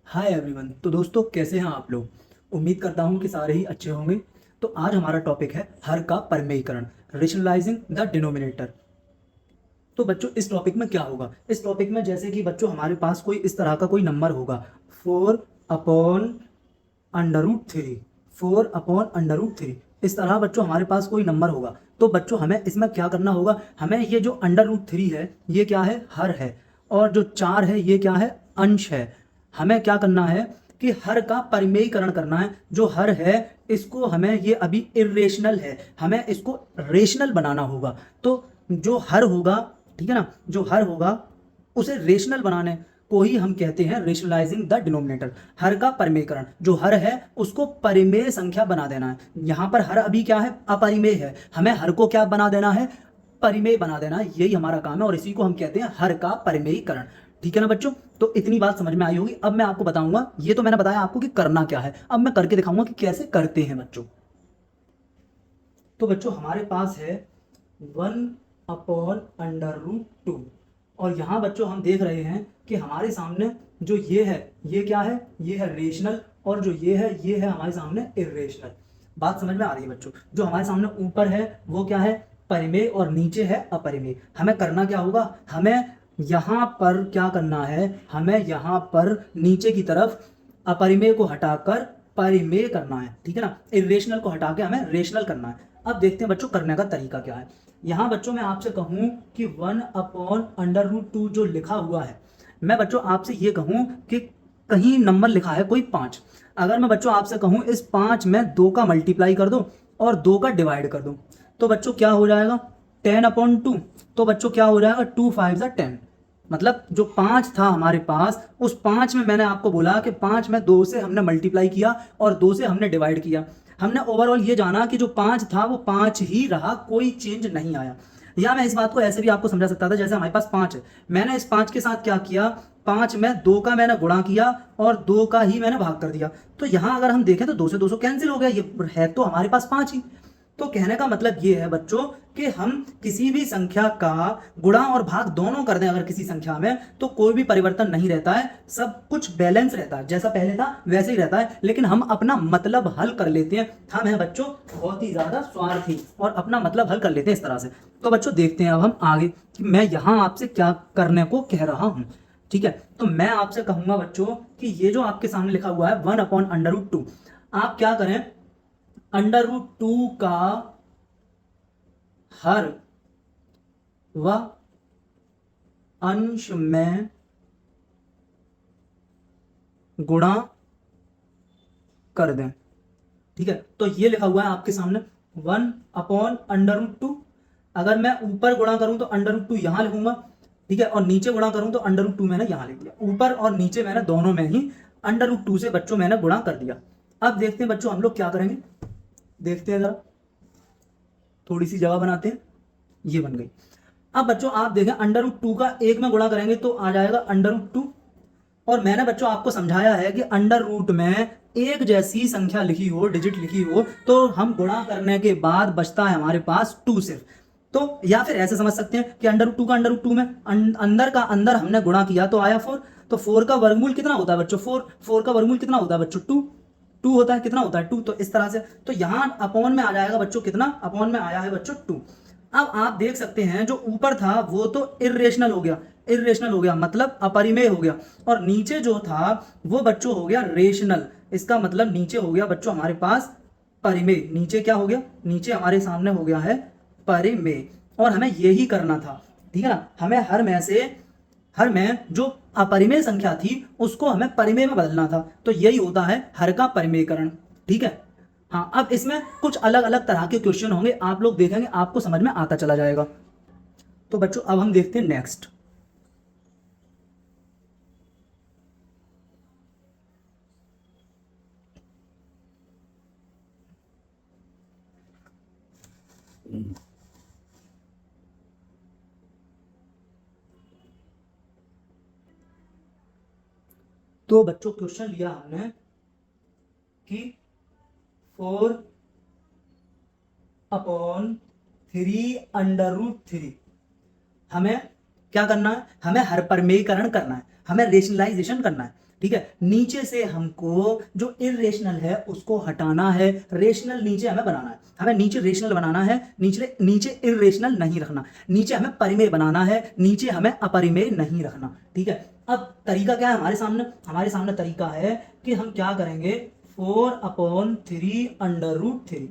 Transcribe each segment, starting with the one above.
Hi everyone. तो दोस्तों कैसे हैं आप लोग। उम्मीद करता हूं कि सारे ही अच्छे होंगे। तो आज हमारा टॉपिक है हर का परमेयीकरण, रेशनलाइजिंग द डिनोमिनेटर। तो बच्चों इस टॉपिक में क्या होगा, इस टॉपिक में जैसे कि बच्चों हमारे पास कोई इस तरह का कोई नंबर होगा 4/√3, 4/√3। इस तरह बच्चों हमारे पास कोई नंबर होगा। तो बच्चों हमें इसमें क्या करना होगा, हमें ये जो √3 है ये क्या है, हर है। और जो 4 है ये क्या है, अंश है। हमें क्या करना है कि हर का परिमेयीकरण करना है। जो हर है इसको हमें, ये अभी इरेशनल है, हमें इसको रेशनल बनाना होगा। तो जो हर होगा, ठीक है ना, जो हर होगा उसे रेशनल बनाने को ही हम कहते हैं रेशनलाइजिंग द डिनोमिनेटर। हर का परिमेयीकरण, जो हर है उसको परिमेय संख्या बना देना है। यहाँ पर हर अभी क्या है, अपरिमेय है, हमें हर को क्या बना देना है, परिमेय बना देना है। यही हमारा काम है और इसी को हम कहते हैं हर का परिमेयीकरण। ठीक है ना बच्चों। तो इतनी बात समझ में आई होगी। अब मैं आपको बताऊंगा, ये तो मैंने बताया आपको कि करना क्या है, अब मैं करके दिखाऊंगा कि कैसे करते हैं बच्चों। तो बच्चों हमारे पास है 1/√2। और यहाँ बच्चों हम देख रहे हैं कि हमारे सामने जो ये है, ये क्या है, ये है रेशनल, और जो ये है हमारे सामने इरेशनल। बात समझ में आ रही है बच्चों। जो हमारे सामने ऊपर है वो क्या है, परिमेय, और नीचे है अपरिमेय। हमें करना क्या होगा, हमें यहाँ पर क्या करना है, हमें यहाँ पर नीचे की तरफ अपरिमेय को हटाकर परिमेय करना है। ठीक है ना, इरेशनल को हटा के हमें रेशनल करना है। अब देखते हैं बच्चों करने का तरीका क्या है। यहाँ बच्चों मैं आपसे कहूँ कि 1/√2 जो लिखा हुआ है, मैं बच्चों आपसे ये कहूँ कि कहीं नंबर लिखा है कोई 5। अगर मैं बच्चों आपसे कहूँ इस 5 में 2 का मल्टीप्लाई कर दो और 2 का डिवाइड कर दो, तो बच्चों क्या हो जाएगा, 10/2। तो बच्चों क्या हो जाएगा, 2 5 10। मतलब जो 5 था हमारे पास, उस 5 में मैंने आपको बोला कि 5 में 2 से हमने मल्टीप्लाई किया और 2 से हमने डिवाइड किया। हमने ओवरऑल ये जाना कि जो 5 था वो 5 ही रहा, कोई चेंज नहीं आया। या मैं इस बात को ऐसे भी आपको समझा सकता था, जैसे हमारे पास 5 है, मैंने इस 5 के साथ क्या किया, 5 में 2 का मैंने गुणा किया और 2 का ही मैंने भाग कर दिया। तो यहां अगर हम देखें तो 2 से 200 कैंसिल हो गया, ये है तो हमारे पास 5 ही। तो कहने का मतलब ये है बच्चों कि हम किसी भी संख्या का गुणा और भाग दोनों कर दें अगर किसी संख्या में, तो कोई भी परिवर्तन नहीं रहता है, सब कुछ बैलेंस रहता है, जैसा पहले था वैसे ही रहता है। लेकिन हम अपना मतलब हल कर लेते हैं, हम हैं बच्चों बहुत ही ज्यादा स्वार्थी और अपना मतलब हल कर लेते हैं इस तरह से। तो बच्चों देखते हैं अब हम आगे कि मैं यहां आपसे क्या करने को कह रहा हूं। ठीक है, तो मैं आपसे कहूंगा बच्चों कि ये जो आपके सामने लिखा हुआ है 1/√2, आप क्या करें, √2 का हर व अंश में गुणा कर दें। ठीक है, तो ये लिखा हुआ है आपके सामने 1/√2। अगर मैं ऊपर गुणा करूं तो √2 यहां लिखूंगा, ठीक है, और नीचे गुणा करूं तो √2 मैंने यहां लिख दिया। ऊपर और नीचे मैंने दोनों में ही √2 से बच्चों मैंने गुणा कर दिया। अब देखते हैं बच्चों हम लोग क्या करेंगे, देखते हैं जरा, थोड़ी सी जगह बनाते हैं। ये बन गई। अब बच्चों आप देखें √2 का एक में गुणा करेंगे तो आ जाएगा √2। और मैंने बच्चों आपको समझाया है कि अंडर रूट में एक जैसी संख्या लिखी हो, डिजिट लिखी हो, तो हम गुणा करने के बाद बचता है हमारे पास 2 सिर्फ। तो या फिर ऐसे समझ सकते हैं कि √2 का √2 में अंदर का अंदर हमने गुणा किया तो आया 4। तो 4 का वर्गमूल कितना होता है बच्चों, 4 का वर्गमूल कितना होता है बच्चों, 2। 2 होता है, कितना होता है 2। तो इस तरह से तो यहां अपॉन में आ जाएगा बच्चों, कितना अपॉन में आया है बच्चों 2। अब आप देख सकते हैं जो ऊपर था वो तो इरेशनल हो गया, इरेशनल हो गया मतलब अपरिमेय हो गया, और नीचे जो था वो बच्चों हो गया रेशनल। इसका मतलब नीचे हो गया बच्चों हमारे पास परिमेय। नीचे क्या हो गया, नीचे हमारे सामने हो गया है परिमेय। और हमें यही करना था, ठीक है ना, हमें हर में जो अपरिमेय संख्या थी उसको हमें परिमेय में बदलना था। तो यही होता है हर का परिमेयकरण। ठीक है। हाँ, अब इसमें कुछ अलग अलग तरह के क्वेश्चन होंगे, आप लोग देखेंगे आपको समझ में आता चला जाएगा। तो बच्चों अब हम देखते हैं नेक्स्ट। तो बच्चों क्वेश्चन लिया हमने कि 4/3 हमें क्या करना है, हमें हर परिमेयीकरण करना है, हमें रेशनलाइजेशन करना है। ठीक है। नीचे से हमको जो इरेशनल है उसको हटाना है, रेशनल नीचे हमें बनाना है। हमें नीचे रेशनल बनाना है, नीचे इरेशनल नहीं रखना। नीचे हमें परिमेय बनाना है, नीचे हमें अपरिमेय नहीं रखना। ठीक है। अब तरीका क्या है हमारे सामने तरीका है कि हम क्या करेंगे, 4/3 √3।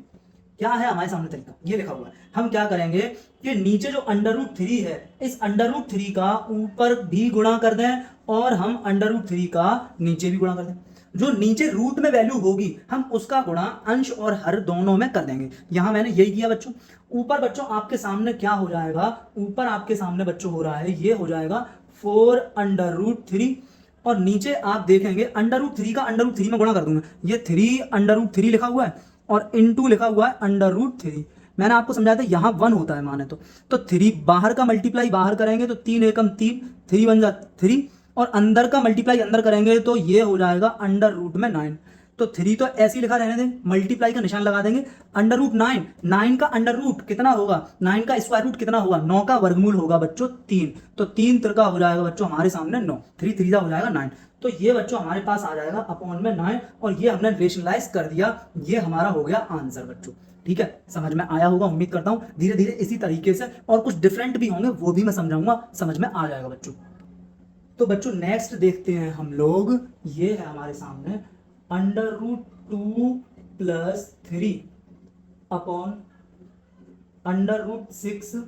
क्या है हमारे सामने तरीका, ये लिखा हुआ है। हम क्या करेंगे कि नीचे जो √3 है, इस √3 का ऊपर भी गुणा कर दें और हम √3 का नीचे भी गुणा कर दें। जो नीचे रूट में वैल्यू होगी हम उसका गुणा अंश और हर दोनों में कर देंगे। यहां मैंने यही किया बच्चों। ऊपर बच्चों आपके सामने क्या हो जाएगा, ऊपर आपके सामने बच्चों हो रहा है, ये हो जाएगा 4/3 और नीचे आप देखेंगे √3 का √3 में गुणा कर दूंगा। ये 3/3 लिखा हुआ है और इनटू लिखा हुआ है √3। मैंने आपको समझाया था यहाँ 1 होता है माने तो 3 बाहर का मल्टीप्लाई बाहर करेंगे तो 3 एकम 3, 3 बन जा 3 और अंदर का मल्टीप्लाई अंदर करेंगे तो ये हो जाएगा √9। तो 3 तो ऐसे ही लिखा रहने दें, मल्टीप्लाई का निशान लगा देंगे। √9, 9 का अंडर रूट कितना होगा, 9 का स्क्वायर रूट कितना होगा, 9 का वर्गमूल होगा बच्चों 3। तो 3 तिरका हो जाएगा बच्चों हमारे सामने 9, 3 3 हो जाएगा 9। तो ये बच्चों हमारे पास आ जाएगा अपॉन में 9 और ये हमने रेशनलाइज कर दिया। ये हमारा हो गया आंसर बच्चों। ठीक है, समझ में आया होगा उम्मीद करता हूं। धीरे धीरे इसी तरीके से और कुछ डिफरेंट भी होंगे वो भी मैं समझाऊंगा, समझ में आ जाएगा बच्चों। तो बच्चों नेक्स्ट देखते हैं हम लोग, ये है हमारे सामने √2 + 3 अपॉन √6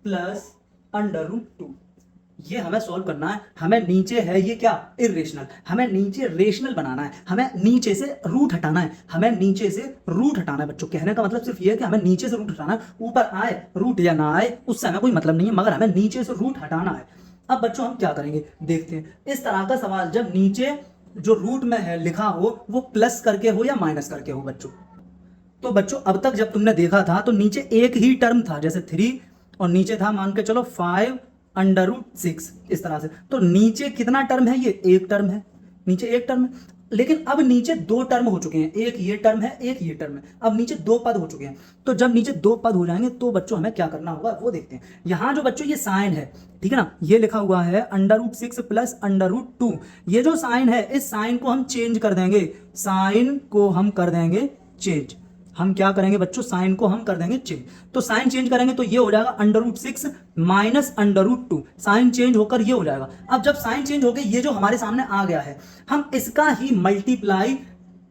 + √2। ये हमें सॉल्व करना है। हमें नीचे है ये क्या, इरेशनल, हमें नीचे रेशनल बनाना है। हमें नीचे से रूट हटाना है, हमें नीचे से रूट हटाना है बच्चों। कहने का मतलब सिर्फ ये है कि हमें नीचे से रूट हटाना है। ऊपर आए रूट या ना आए उससे हमें कोई मतलब नहीं है, मगर हमें नीचे से रूट हटाना है। अब बच्चों हम क्या करेंगे देखते हैं। इस तरह का सवाल जब नीचे जो रूट में है लिखा हो वो प्लस करके हो या माइनस करके हो बच्चों। तो बच्चों अब तक जब तुमने देखा था तो नीचे एक ही टर्म था, जैसे 3 और नीचे था मान के चलो 5/6 इस तरह से। तो नीचे कितना टर्म है, ये एक टर्म है, नीचे एक टर्म है। लेकिन अब नीचे 2 टर्म हो चुके हैं, एक ये टर्म है एक ये टर्म है। अब नीचे 2 पद हो चुके हैं। तो जब नीचे 2 पद हो जाएंगे तो बच्चों हमें क्या करना होगा वो देखते हैं। यहां जो बच्चों ये साइन है, ठीक है ना, ये लिखा हुआ है √6 + √2। ये जो साइन है इस साइन को हम चेंज कर देंगे, साइन को हम कर देंगे चेंज। हम क्या करेंगे बच्चों, साइन को हम कर देंगे चेंज। तो साइन चेंज करेंगे तो ये हो जाएगा √6 - √2। साइन चेंज होकर ये हो जाएगा। अब जब साइन चेंज हो गया, ये जो हमारे सामने आ गया है, हम इसका ही मल्टीप्लाई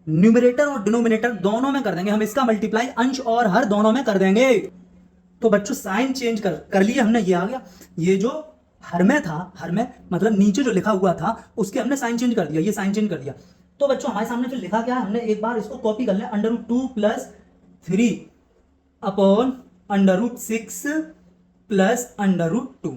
न्यूमरेटर और डिनोमिनेटर दोनों में कर देंगे। हम इसका मल्टीप्लाई अंश और हर दोनों में कर देंगे। तो बच्चों साइन चेंज कर लिए हमने, ये आ गया। ये जो हर में था, हर में मतलब नीचे जो लिखा हुआ था उसके हमने साइन चेंज कर दिया, ये साइन चेंज कर दिया। तो बच्चों हमारे सामने फिर लिखा क्या है, हमने एक बार इसको कॉपी कर लिया, √2 + 3 अपॉन √6 + √2।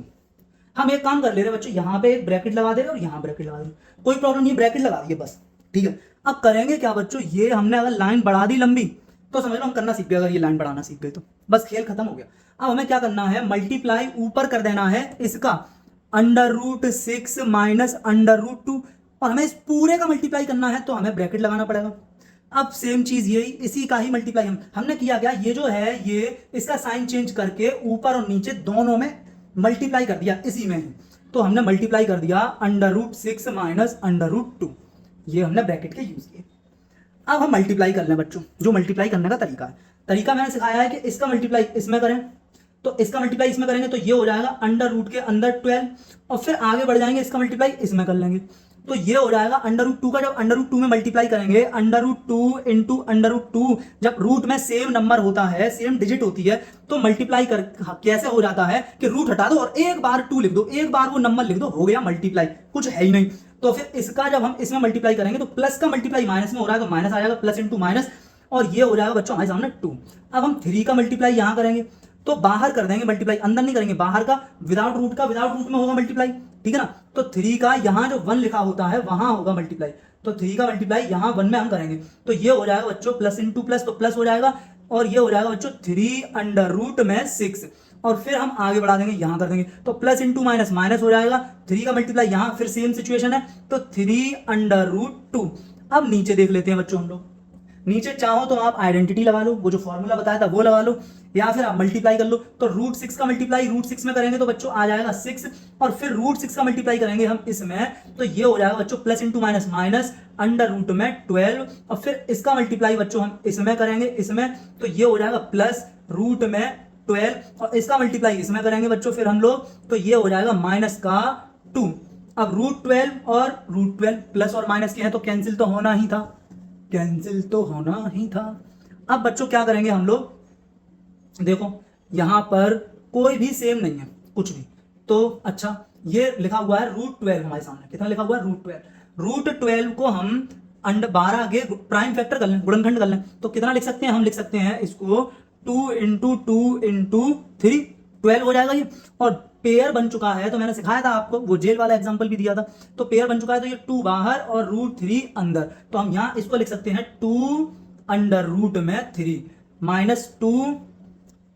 हम एक काम कर ले रहे बच्चों, यहां पे एक ब्रैकेट लगा दे रहे और यहां ब्रैकेट लगा दे, कोई प्रॉब्लम नहीं, ब्रैकेट लगा दिए बस। ठीक है, अब करेंगे क्या बच्चों, ये हमने अगर लाइन बढ़ा दी लंबी तो समझ लो हम करना सीख गए। अगर ये लाइन बढ़ाना सीख गए तो बस खेल खत्म हो गया। अब हमें क्या करना है, मल्टीप्लाई ऊपर कर देना है इसका √6 - √2 और हमें इस पूरे का मल्टीप्लाई करना है तो हमें ब्रैकेट लगाना पड़ेगा। अब सेम चीज यही, इसी का ही मल्टीप्लाई हमने किया क्या, ये जो है ये इसका साइन चेंज करके ऊपर और नीचे दोनों में मल्टीप्लाई कर दिया इसी में ही। तो हमने मल्टीप्लाई कर दिया √6 - √2, ये हमने ब्रैकेट के यूज किए। अब हम मल्टीप्लाई कर लें बच्चों, जो मल्टीप्लाई करने का तरीका है, तरीका मैंने सिखाया है कि इसका मल्टीप्लाई इसमें करें तो इसका मल्टीप्लाई इसमें करेंगे तो ये हो जाएगा √ के अंदर 12 और फिर आगे बढ़ जाएंगे इसका मल्टीप्लाई इसमें कर लेंगे तो ये हो जाएगा √2 का। जब √2 में मल्टीप्लाई करेंगे, √2 × √2, जब रूट में सेम नंबर होता है, सेम डिजिट होती है तो मल्टीप्लाई कर कैसे हो जाता है कि रूट हटा दो और एक बार 2 लिख दो, एक बार वो नंबर लिख दो, हो गया मल्टीप्लाई, कुछ है ही नहीं। तो फिर इसका जब हम इसमें मल्टीप्लाई करेंगे तो प्लस का मल्टीप्लाई माइनस में हो रहा है तो माइनस आ जाएगा, प्लस × माइनस, और ये हो जाएगा बच्चों हमारे सामने 2। अब हम 3 का मल्टीप्लाई यहां करेंगे तो बाहर कर देंगे मल्टीप्लाई, अंदर नहीं करेंगे, बाहर का विदाउट रूट में होगा मल्टीप्लाई, ठीक है ना। तो 3 का यहाँ जो 1 लिखा होता है वहां होगा मल्टीप्लाई, तो 3 का मल्टीप्लाई यहाँ 1 में हम करेंगे तो ये हो जाएगा बच्चों प्लस × प्लस, तो प्लस हो जाएगा और ये हो जाएगा बच्चों 3√6 और फिर हम आगे बढ़ा देंगे, यहां कर देंगे तो प्लस × माइनस माइनस हो जाएगा, 3 का मल्टीप्लाई यहाँ फिर सेम सिचुएशन है तो 3√2। अब नीचे देख लेते हैं बच्चों हम लोग, नीचे चाहो तो आप आइडेंटिटी लगा लो, वो जो फॉर्मूला बताया था वो लगा लो, या फिर आप मल्टीप्लाई कर लो। तो √6 का मल्टीप्लाई √6 में करेंगे तो बच्चों आ जाएगा 6, और फिर √6 का मल्टीप्लाई करेंगे हम इसमें तो ये हो जाएगा बच्चों प्लस इंटू माइनस माइनस √√ में 12, और फिर इसका मल्टीप्लाई बच्चों हम इसमें करेंगे इसमें तो ये हो जाएगा प्लस रूट में 12, और इसका मल्टीप्लाई इसमें करेंगे बच्चों फिर हम लोग तो ये हो जाएगा माइनस का 2। अब √12 और √12 प्लस और माइनस के हैं तो कैंसिल तो होना ही था, कैंसिल तो होना ही था। अब बच्चों क्या करेंगे हम लोग, देखो यहां पर कोई भी सेम नहीं है कुछ भी, तो अच्छा ये लिखा हुआ है √12 हमारे सामने, कितना लिखा हुआ है √12 को हम अंडर 12 के प्राइम फैक्टर कर लें, गुणनखंड कर लें तो कितना लिख सकते हैं, हम लिख सकते हैं इसको 2 इंटू 2 इंटू 3 12 हो जाएगा ये। और पेयर बन चुका है तो मैंने सिखाया था आपको, वो जेल वाला एग्जांपल भी दिया था, तो पेयर बन चुका है तो ये 2 बाहर और √3 अंदर, तो हम यहां इसको लिख सकते हैं 2 √3 माइनस 2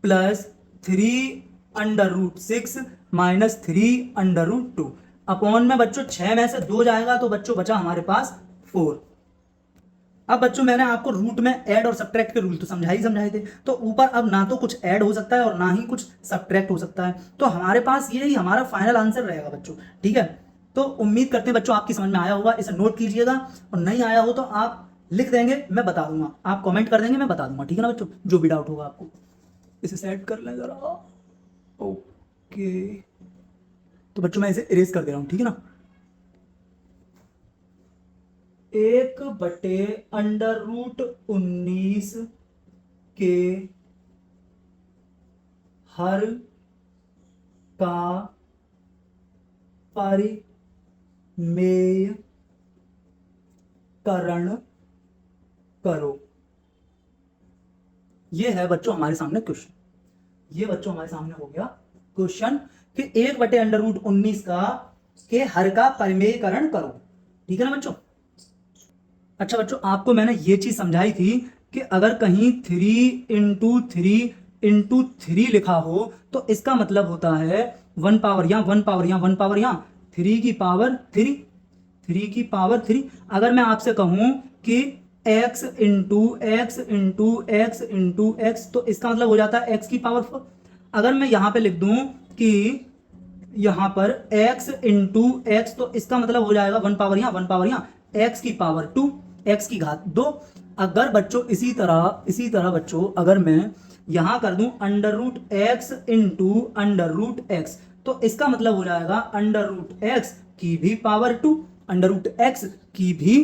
प्लस 3 √6 माइनस 3 √2 अपॉन में बच्चों 6 में से 2 जाएगा तो बच्चों बचा हमारे पास 4। अब बच्चों मैंने आपको रूट में ऐड और सब्ट्रैक्ट के रूल तो समझाए थे, तो ऊपर अब ना तो कुछ ऐड हो सकता है और ना ही कुछ सब्ट्रैक्ट हो सकता है, तो हमारे पास यही हमारा फाइनल आंसर रहेगा बच्चों, ठीक है। तो उम्मीद करते हैं बच्चों आपकी समझ में आया होगा, इसे नोट कीजिएगा, और नहीं आया हो तो आप लिख देंगे मैं बता दूंगा, आप कॉमेंट कर देंगे मैं बता दूंगा, ठीक है ना बच्चों, जो भी डाउट होगा आपको। इसे सेट कर लें जरा, ओके। तो बच्चों मैं इसे इरेज कर दे रहा हूं, ठीक है ना। 1/√19 के हर का परिमेयकरण करो। ये है बच्चों हमारे सामने क्वेश्चन, ये बच्चों हमारे सामने हो गया क्वेश्चन कि 1/√19 का के हर का परिमेयकरण करो, ठीक है ना बच्चों। अच्छा बच्चों आपको मैंने ये चीज समझाई थी कि अगर कहीं 3 इंटू 3 लिखा हो तो इसका मतलब होता है 1 पावर यहाँ 1 पावर यहाँ 1 पावर यहाँ 3 की पावर 3। अगर मैं आपसे कहूं कि x into x into x into x तो इसका मतलब हो जाता है x की पावर 4। अगर मैं यहां पे लिख दूं कि यहां पर x इंटू एक्स तो इसका मतलब हो जाएगा 1 पावर यहाँ 1 पावर यहाँ x की पावर 2 x की घात 2। अगर बच्चों इसी तरह बच्चों अगर मैं यहां कर दूं √x इंटू √x तो इसका मतलब हो जाएगा √x की भी पावर 2 √x की भी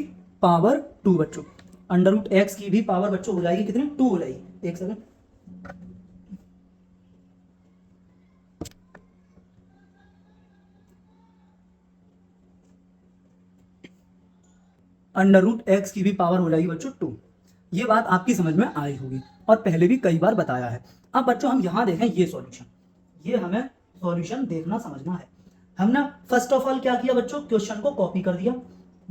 पावर 2 बच्चों, √x की भी पावर बच्चों हो जाएगी कितनी 2 हो जाएगी। एक सेकंड, √x की भी पावर हो जाएगी बच्चों 2। ये बात आपकी समझ में आई होगी और पहले भी कई बार बताया है। अब बच्चों हम यहां देखें ये सॉल्यूशन, ये हमें सॉल्यूशन देखना समझना है। हमने फर्स्ट ऑफ ऑल क्या किया बच्चों, क्वेश्चन को कॉपी कर दिया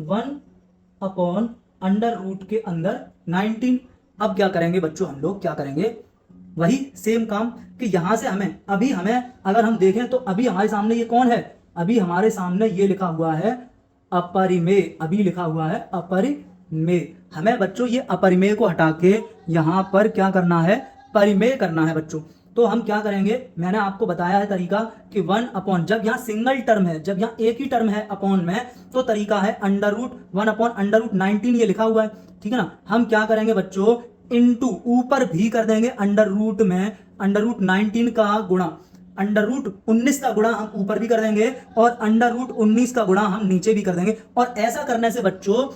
1/√√ के अंदर 19। अब क्या करेंगे बच्चों, हम लोग क्या करेंगे वही सेम काम कि यहां से हमें अगर हम देखें तो अभी हमारे सामने ये कौन है, अभी हमारे सामने ये लिखा हुआ है अपरिमेय, अभी लिखा हुआ है अपरिमेय। हमें बच्चों ये अपरिमेय को हटा के यहां पर क्या करना है, परिमेय करना है बच्चों। तो हम क्या करेंगे, मैंने आपको बताया है तरीका कि 1 जब यहाँ सिंगल टर्म है, जब यहाँ एक ही टर्म है अपॉन में तो तरीका है √1/√19 ये लिखा हुआ है, ठीक है ना। हम क्या करेंगे बच्चों, इनटू ऊपर भी कर देंगे √√ में √19 का गुणा, √19 का गुणा हम ऊपर भी कर देंगे और √19 का गुणा हम नीचे भी कर देंगे। और ऐसा करने से बच्चों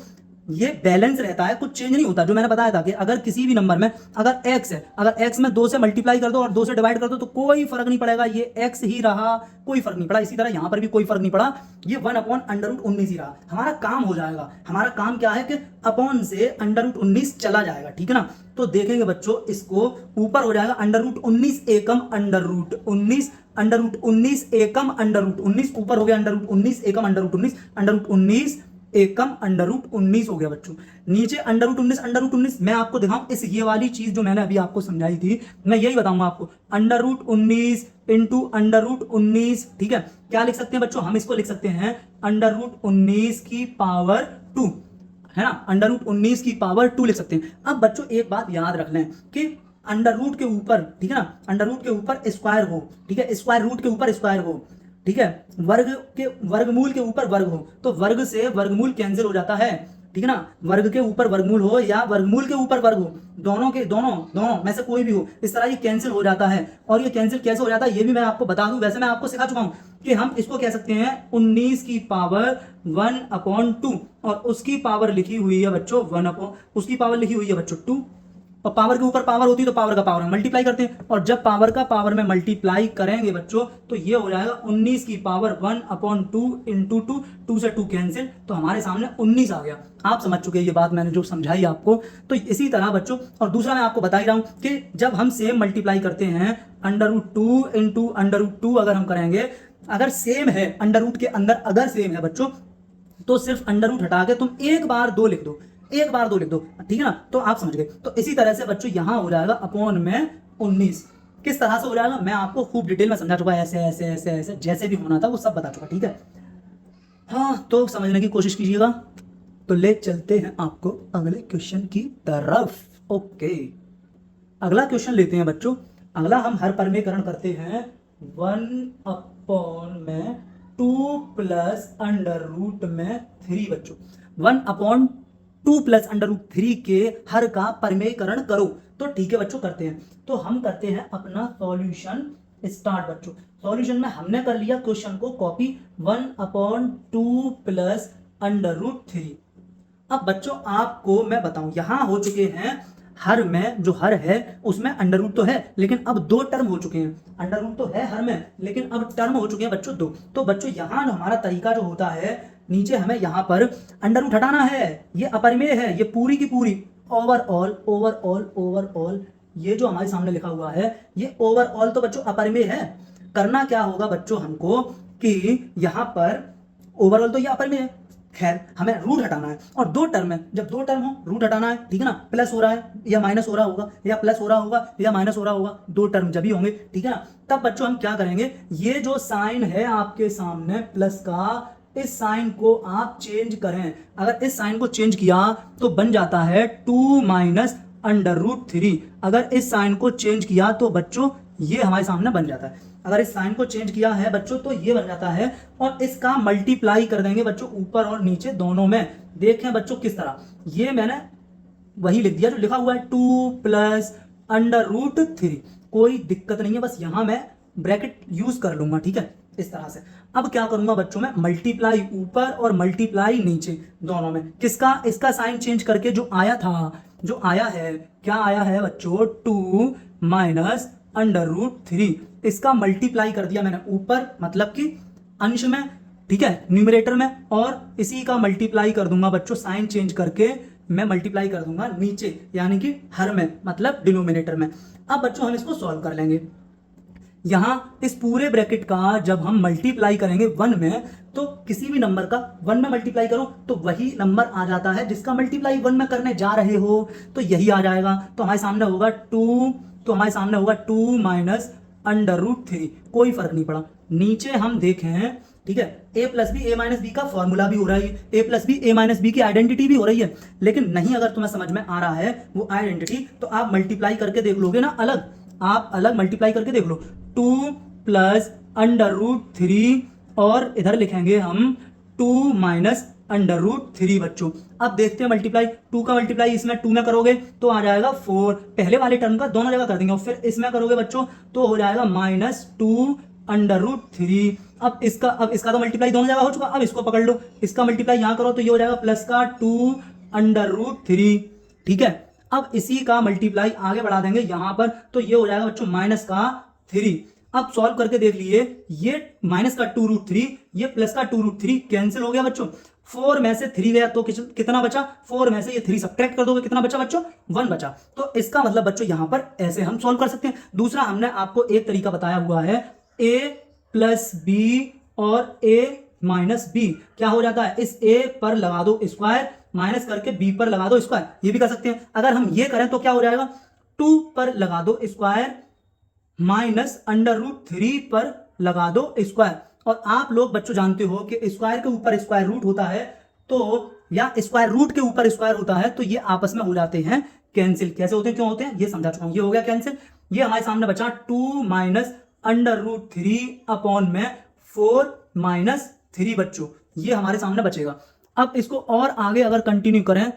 ये बैलेंस रहता है, कुछ चेंज नहीं होता। जो मैंने बताया था कि अगर किसी भी नंबर में अगर x है, अगर x में 2 से मल्टीप्लाई कर दो और 2 से डिवाइड कर दो तो कोई फर्क नहीं पड़ेगा, ये x ही रहा, कोई फर्क नहीं पड़ा। इसी तरह यहां पर भी कोई फर्क नहीं पड़ा, ये 1/√19 ही रहा। हमारा काम हो जाएगा, हमारा काम क्या है कि अपॉन से √19 चला जाएगा, ठीक है ना। तो देखेंगे बच्चों इसको ऊपर हो जाएगा √19 एकम √19 √19 एकम √19 ऊपर हो गया √19 एकम √19 √19 एकम √19 हो गया बच्चों। नीचे √19 मैं आपको दिखाऊं, इस ये वाली चीज जो मैंने अभी आपको समझाई थी मैं यही बताऊंगा आपको, √19 इंटू √19, ठीक है। क्या लिख सकते हैं बच्चों, हम इसको लिख सकते हैं √19 की पावर 2। है ना, अंडर रूट 19 की पावर 2 लिख सकते हैं। अब बच्चों एक बात याद रख लें कि अंडर रूट के ऊपर, ठीक है ना, अंडर रूट के ऊपर स्क्वायर हो, ठीक है, स्क्वायर रूट के ऊपर स्क्वायर हो, ठीक है, वर्ग के वर्गमूल के ऊपर वर्ग हो, तो वर्ग से वर्गमूल कैंसिल हो जाता है, ठीक है ना, वर्ग के ऊपर वर्गमूल हो या वर्गमूल के ऊपर वर्ग हो, दोनों में से कोई भी हो, इस तरह ये कैंसिल हो जाता है। और ये कैंसिल कैसे हो जाता है ये भी मैं आपको बता दूं, वैसे मैं आपको सिखा चुका हूं कि हम इसको कह सकते हैं 19 की पावर 1/2 और उसकी पावर लिखी हुई है बच्चों 1 उसकी पावर लिखी हुई है बच्चों 2, और पावर के ऊपर पावर होती है तो पावर का पावर में मल्टीप्लाई करते हैं, और जब पावर का पावर में मल्टीप्लाई करेंगे बच्चों तो ये हो जाएगा 19 की पावर 1/2 इंटू 2, 2 से 2 कैंसिल, तो हमारे सामने 19 आ गया। आप समझ चुके हैं ये बात मैंने जो समझाई आपको। तो इसी तरह बच्चों, और दूसरा मैं आपको बता ही रहा हूं कि जब हम सेम मल्टीप्लाई करते हैं √2 इंटू √2 अगर हम करेंगे, अगर सेम है अंडर रूट के अंदर, अगर सेम है बच्चों तो सिर्फ अंडर रूट हटा के तुम एक बार 2 लिख दो, ठीक है ना, तो आप समझ गए। तो इसी तरह से बच्चों यहां हो जाएगा अपॉन में 19, किस तरह से हो जाएगा मैं आपको खूब डिटेल में समझा चुका है, ऐसे ऐसे ऐसे ऐसे जैसे भी होना था वो सब बता चुका, ठीक है। हाँ, तो समझने की कोशिश कीजिएगा। तो ले चलते हैं आपको अगले क्वेश्चन की तरफ। ओके, अगला क्वेश्चन लेते हैं बच्चों। अगला हम हर परमेकरण करते हैं 1/2 प्लस अंडर रूट में 3 बच्चों, 1/2 प्लस अंडर रूट 3 के हर का परमेकरण करो। तो ठीक है बच्चों, करते हैं। तो हम करते हैं अपना सॉल्यूशन स्टार्ट बच्चों। सॉल्यूशन में हमने कर लिया क्वेश्चन को कॉपी 1/2 प्लस अंडर रूट 3। अब बच्चों आपको मैं बताऊं, यहां हो चुके हैं हर में, जो हर है उसमें अंडर रूट तो है लेकिन अब 2 टर्म हो चुके हैं। अंडर रूट तो है हर में लेकिन अब टर्म हो चुके हैं बच्चों 2। तो बच्चों यहां हमारा तरीका जो होता है, नीचे हमें यहां पर अंडर रूट हटाना है, ये अपरिमेय है, ये पूरी की पूरी ओवरऑल ये जो हमारे सामने लिखा हुआ है ये ओवरऑल तो बच्चों अपरिमेय है। करना क्या होगा बच्चों हमको कि यहां पर ओवरऑल तो ये अपरिमेय है, खैर हमें रूट हटाना है, और 2 टर्म है, जब 2 टर्म हो रूट हटाना है, ठीक है ना, प्लस हो रहा है या माइनस हो रहा होगा, या प्लस हो रहा होगा या माइनस हो रहा होगा, 2 टर्म जब भी होंगे, ठीक है ना। तब बच्चों हम क्या करेंगे, ये जो साइन है आपके सामने प्लस का, इस साइन को आप चेंज करें। अगर इस साइन को चेंज किया तो बन जाता है 2 माइनस अंडर रूट 3। अगर इस साइन को चेंज किया तो बच्चों ये हमारे सामने बन जाता है। अगर इस साइन को चेंज किया है बच्चों तो ये बन जाता है, और इसका मल्टीप्लाई कर देंगे बच्चों ऊपर और नीचे दोनों में। देखें बच्चों किस तरह, ये मैंने वही लिख दिया जो लिखा हुआ है 2 प्लस अंडर रूट 3, कोई दिक्कत नहीं है, बस यहां मैं ब्रैकेट यूज कर लूंगा, ठीक है, इस तरह से। अब क्या करूंगा बच्चों में, मल्टीप्लाई ऊपर और मल्टीप्लाई नीचे दोनों में, किसका, इसका साइन चेंज करके जो आया था, जो आया है, क्या आया है बच्चों 2 माइनस अंडर रूट 3, इसका मल्टीप्लाई कर दिया मैंने ऊपर, मतलब कि अंश में, ठीक है, न्यूमरेटर में, और इसी का मल्टीप्लाई कर दूंगा बच्चों साइन चेंज करके, मैं मल्टीप्लाई कर दूंगा नीचे यानी कि हर में, मतलब डिनोमिनेटर में। अब बच्चों हम इसको सॉल्व कर लेंगे। यहां इस पूरे ब्रैकेट का जब हम मल्टीप्लाई करेंगे 1 में, तो किसी भी नंबर का 1 में मल्टीप्लाई करो तो वही नंबर आ जाता है जिसका मल्टीप्लाई 1 में करने जा रहे हो, तो यही आ जाएगा। तो हमारे सामने होगा 2 माइनस अंडर रूट 3, कोई फर्क नहीं पड़ा। नीचे हम देखें, ठीक है, a plus B A minus B का फॉर्मूला भी हो रहा है, a plus B A minus B की आइडेंटिटी भी हो रही है, लेकिन नहीं अगर तुम्हें समझ में आ रहा है वो आइडेंटिटी, तो आप मल्टीप्लाई करके देख लोगे ना अलग, आप अलग मल्टीप्लाई करके देख लो, 2 प्लस अंडर रूट 3 और इधर लिखेंगे हम 2 माइनस अंडर रूट 3 बच्चों। अब देखते हैं मल्टीप्लाई, 2 का मल्टीप्लाई इसमें 2 में करोगे तो आ जाएगा 4, पहले वाले टर्म का दोनों जगह कर देंगे, और फिर इसमें करोगे बच्चों तो हो जाएगा -2 अंडर रूट 3। अब इसका तो मल्टीप्लाई दोनों जगह हो चुका, अब इसको पकड़ लो, इसका मल्टीप्लाई यहां करो तो ये हो जाएगा प्लस का 2 अंडर रूट 3, ठीक है। अब इसी का मल्टीप्लाई आगे बढ़ा देंगे यहां पर, तो ये हो जाएगा बच्चों माइनस का 3। अब सॉल्व करके देख लिए, ये माइनस का 2 रूट 3, ये प्लस का 2 रूट 3 कैंसिल हो गया बच्चों। 4 में से 3 गया तो कितना बचा, 4 में से ये 3 सब्ट्रैक्ट कर दोगे, कितना बचा बच्चों, 1 बचा। तो इसका मतलब बच्चों यहां पर ऐसे हम सॉल्व कर सकते हैं। दूसरा हमने आपको एक तरीका बताया हुआ है, a प्लस बी और a माइनस बी, क्या हो जाता है, इस a पर लगा दो स्क्वायर, माइनस करके b पर लगा दो स्क्वायर, ये भी कर सकते हैं। अगर हम ये करें तो क्या हो जाएगा, 2 पर लगा दो स्क्वायर माइनस अंडर रूट 3 पर लगा दो स्क्वायर। और आप लोग बच्चों जानते हो कि स्क्वायर के ऊपर स्क्वायर रूट होता है, तो या स्क्वायर रूट के ऊपर स्क्वायर होता है तो ये आपस में हो जाते हैं कैंसिल। कैसे होते हैं, क्यों होते हैं, ये समझा चुका हूं। ये हो गया कैंसिल। ये हमारे सामने बचा 2 माइनस अंडर रूट 3 अपॉन में 4 माइनस 3 बच्चों, ये हमारे सामने बचेगा। अब इसको और आगे अगर कंटिन्यू करें,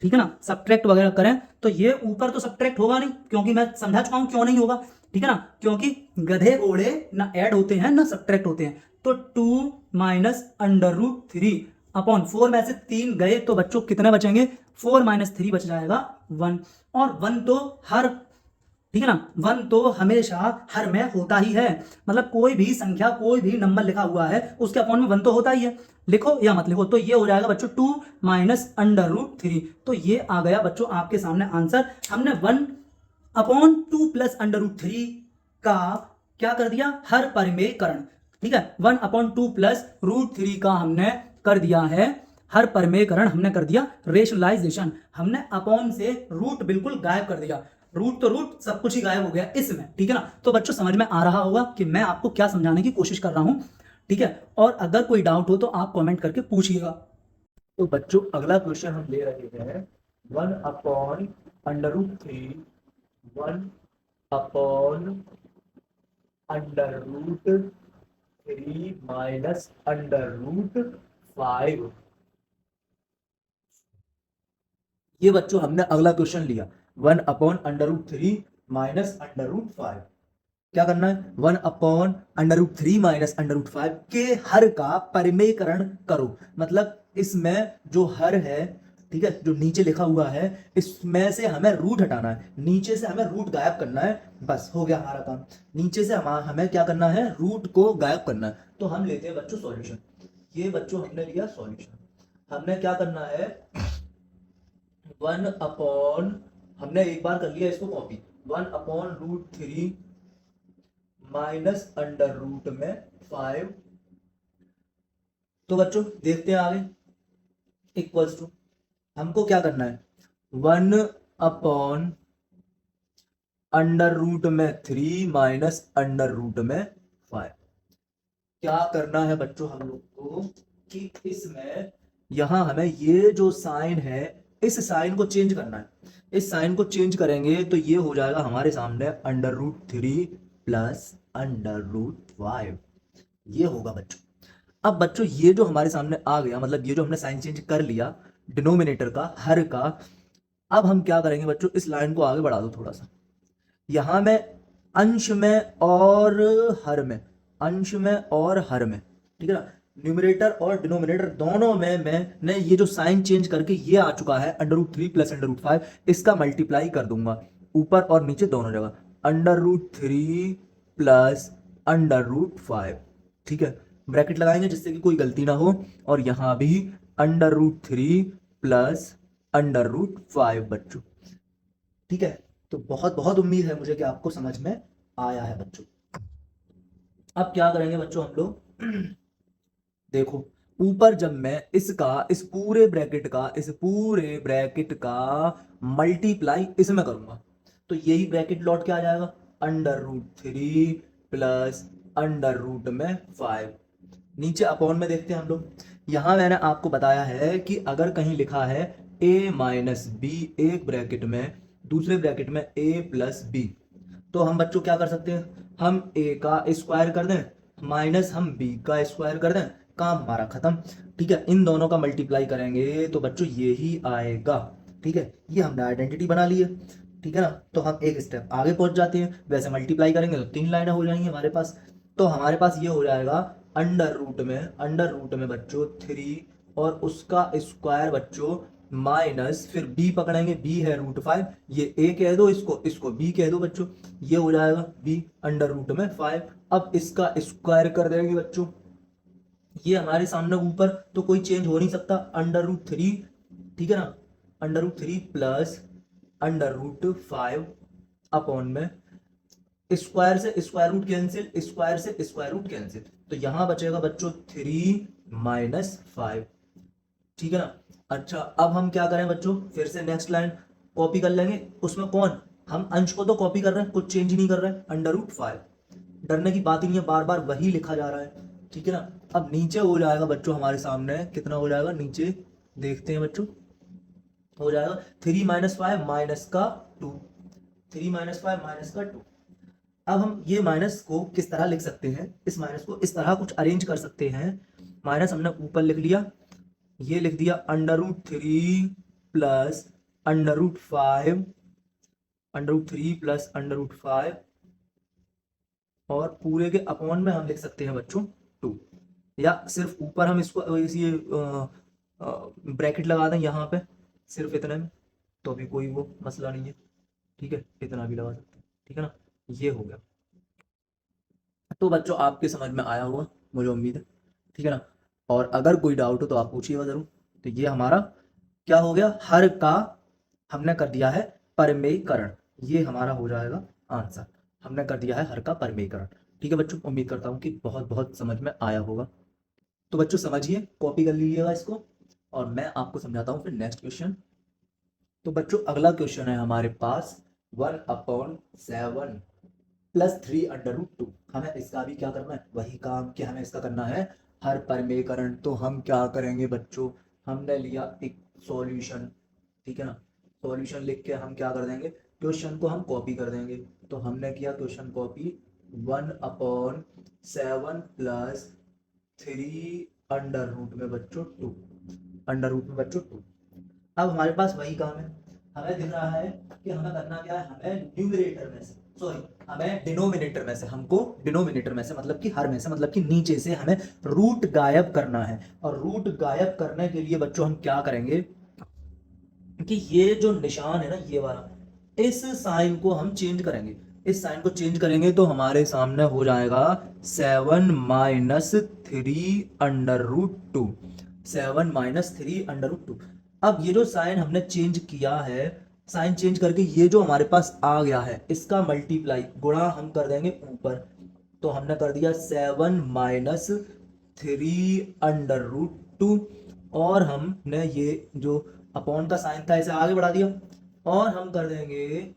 ठीक है ना, सब्ट्रैक्ट वगैरह करें तो ये ऊपर तो सब्ट्रैक्ट होगा नहीं, क्योंकि मैं समझा चुका हूं क्यों नहीं होगा, ठीक है ना, क्योंकि गधे घोड़े ना ऐड होते हैं ना सब्ट्रैक्ट होते हैं। तो 2 माइनस अंडर रूट 3 अपॉन 4 में से 3 गए तो बच्चों कितने बचेंगे, 4 माइनस 3 बच जाएगा 1। और 1 तो हर, ठीक है ना, 1 तो हमेशा हर में होता ही है, मतलब कोई भी संख्या कोई भी नंबर लिखा हुआ है उसके अपॉन में 1 तो होता ही है, लिखो या मत लिखो। तो ये हो जाएगा बच्चों 2 माइनस अंडर रूट 3। तो ये आ गया बच्चों आपके सामने आंसर। हमने 1 अपॉन 2 प्लस अंडर रूट 3 का क्या कर दिया, हर परिमेयकरण, ठीक है, 1 अपॉन 2 प्लस रूट 3 का हमने कर दिया है हर परिमेयकरण, हमने कर दिया रेशनलाइजेशन। हमने अपॉन से रूट बिल्कुल गायब कर दिया, रूट तो रूट सब कुछ ही गायब हो गया इसमें, ठीक है ना। तो बच्चों समझ में आ रहा होगा कि मैं आपको क्या समझाने की कोशिश कर रहा हूं, ठीक है। और अगर कोई डाउट हो तो आप कमेंट करके पूछिएगा। तो बच्चों अगला क्वेश्चन हम ले रहे हैं 1 upon under root 3, 1 upon under root 3 minus under root 5। ये बच्चों हमने अगला क्वेश्चन लिया 1 upon under root 3 minus under root 5। क्या करना है, 1 upon under root 3 minus under root 5 के हर का परिमेयकरण करो। मतलब इसमें जो हर है, ठीक है, जो नीचे लिखा हुआ है इसमें से हमें रूट हटाना है, नीचे से हमें रूट गायब करना है, बस हो गया हमारा काम। नीचे से हमें क्या करना है, रूट को गायब करना है। तो हम लेते हैं बच्चों सॉल्यूशन। ये बच्चों हमने लिया सॉल्यूशन। हमने क्या करना है, 1 अपॉन, हमने एक बार कर लिया इसको copy, 1 upon root 3 minus under root में 5। तो बच्चों देखते हैं आगे, इक्वल्स टू, हमको क्या करना है, 1 अपॉन अंडर रूट में 3 माइनस अंडर रूट में 5। क्या करना है बच्चों हम लोग को कि इसमें यहां हमें ये जो साइन है इस साइन को चेंज करना है। इस साइन को चेंज करेंगे तो ये हो जाएगा हमारे सामने under root 3 plus under root 5, ये होगा बच्चों। अब बच्चों ये जो हमारे सामने आ गया, मतलब ये जो हमने साइन चेंज कर लिया डिनोमिनेटर का, हर का, अब हम क्या करेंगे बच्चों, इस लाइन को आगे बढ़ा दो थोड़ा सा, यहां में अंश में और हर में, अंश में और हर में, ठीक है ना, न्यूमरेटर और डिनोमिनेटर दोनों में मैंने ये जो साइन चेंज करके ये आ चुका है under root 3 plus under root 5, इसका मल्टीप्लाई कर दूंगा ऊपर और नीचे दोनों जगह, under root 3 plus under root 5, ठीक है, ब्रैकेट लगाएंगे जिससे कि कोई गलती ना हो, और यहां भी under root 3 plus under root 5 बच्चों, ठीक है। तो बहुत बहुत उम्मीद है मुझे कि आपको समझ में आया है बच्चों। अब क्या करेंगे बच्चों हम लोग, देखो ऊपर जब मैं इसका, इस पूरे ब्रैकेट का मल्टीप्लाई इसमें करूंगा तो यही ब्रैकेट लौट के आ जाएगा, under root 3 plus under root में 5। नीचे अपॉन में देखते हैं हम लोग, यहां मैंने आपको बताया है कि अगर कहीं लिखा है a माइनस बी एक ब्रैकेट में, दूसरे ब्रैकेट में a प्लस बी, तो हम बच्चों क्या कर सकते हैं, हम a का स्क्वायर कर दें माइनस हम b का स्क्वायर कर दें, काम हमारा खत्म, ठीक है। इन दोनों का मल्टीप्लाई करेंगे तो बच्चों ये ही आएगा, ठीक है, ये हमने आइडेंटिटी बना ली है, ठीक है ना। तो हम एक स्टेप आगे पहुंच जाते हैं, वैसे मल्टीप्लाई करेंगे तो 3 लाइनें हो जाएंगी हमारे पास। तो हमारे पास ये हो जाएगा अंडर रूट में बच्चों 3 और उसका स्क्वायर बच्चों माइनस, फिर b पकड़ेंगे, b है रूट 5, ये a कह दो, इसको b कह दो बच्चों, ये हो जाएगा b अंडर रूट में 5। अब इसका स्क्वायर कर देंगे बच्चों, ये हमारे सामने ऊपर तो कोई चेंज हो नहीं सकता, अंडर रूट 3, ठीक है ना, under root 3 plus under root 5 upon में स्क्वायर से स्क्वायर रूट कैंसिल, स्क्वायर से स्क्वायर रूट कैंसिल, तो यहां बचेगा बच्चों 3 माइनस 5, ठीक है ना। अच्छा अब हम क्या करें बच्चों, फिर से नेक्स्ट लाइन कॉपी कर लेंगे, उसमें कौन, हम अंश को तो कॉपी कर रहे हैं, कुछ चेंज नहीं कर रहे हैं, अंडर रूट 5, डरने की बात ही नहीं है, बार बार वही लिखा जा रहा है, ठीक है ना। अब नीचे हो जाएगा बच्चों हमारे सामने कितना हो जाएगा, नीचे देखते हैं बच्चों, हो जाएगा 3 माइनस 5 माइनस का 2, 3 माइनस 5 माइनस का 2। अब हम ये माइनस को किस तरह लिख सकते हैं, इस माइनस को इस तरह कुछ अरेंज कर सकते हैं। माइनस हमने ऊपर लिख लिया, ये लिख दिया √3 प्लस √5, √3 प्लस √5, और पूरे के अपॉन में हम लिख सकते हैं बच्चों 2, या सिर्फ ऊपर हम इसको इसी ब्रैकेट लगा दें यहाँ पे सिर्फ इतने में, तो भी कोई वो मसला नहीं है। ठीक है, इतना भी लगा सकते हैं, ठीक है ना। ये हो गया। तो बच्चों आपके समझ में आया होगा, मुझे उम्मीद है, ठीक है ना। और अगर कोई डाउट हो तो आप पूछिएगा जरूर। तो ये हमारा क्या हो गया, हर का हमने कर दिया है परमेयकरण, ये हमारा हो जाएगा आंसर। हमने कर दिया है हर का परमेयकरण। ठीक है बच्चों, उम्मीद करता हूँ कि बहुत बहुत समझ में आया होगा। तो बच्चों समझिए, कॉपी कर लीजिएगा इसको, और मैं आपको समझाता हूँ फिर नेक्स्ट क्वेश्चन। तो बच्चों अगला क्वेश्चन है हमारे पास 1/7 प्लस 3√2। हमें इसका भी क्या करना है, वही काम कि हमें इसका करना है हर परमेयकरण। तो हम क्या करेंगे बच्चों, हमने लिया एक सॉल्यूशन, ठीक है ना। सॉल्यूशन लिख के हम क्या कर देंगे, क्वेश्चन को हम कॉपी कर देंगे। तो हमने किया question copy, 1/7 plus 3 under root में बच्चों 2, अंडर रूट में बच्चों 2। अब हमारे पास वही काम है, हमें दिख रहा है कि हमें करना क्या है, हमें न्यूमरेटर में से, सॉरी हमें डिनोमिनेटर में से, हमको डिनोमिनेटर में से मतलब कि हर में से, मतलब कि नीचे से हमें रूट गायब करना है। और रूट गायब करने के लिए बच्चों हम क्या करेंगे कि ये जो निशान है ना, ये वाला, इस साइन को हम चेंज करेंगे। इस साइन को चेंज करेंगे तो हमारे सामने हो जाएगा 7-3√2, 7-3√2। अब ये जो साइन हमने चेंज किया है, साइन चेंज करके ये जो हमारे पास आ गया है, इसका मल्टीप्लाई गुणा हम कर देंगे ऊपर। तो हमने कर दिया 7-3√2, और हमने ये जो अपॉन का साइन था इसे आगे बढ़ा दिया, और हम कर देंगे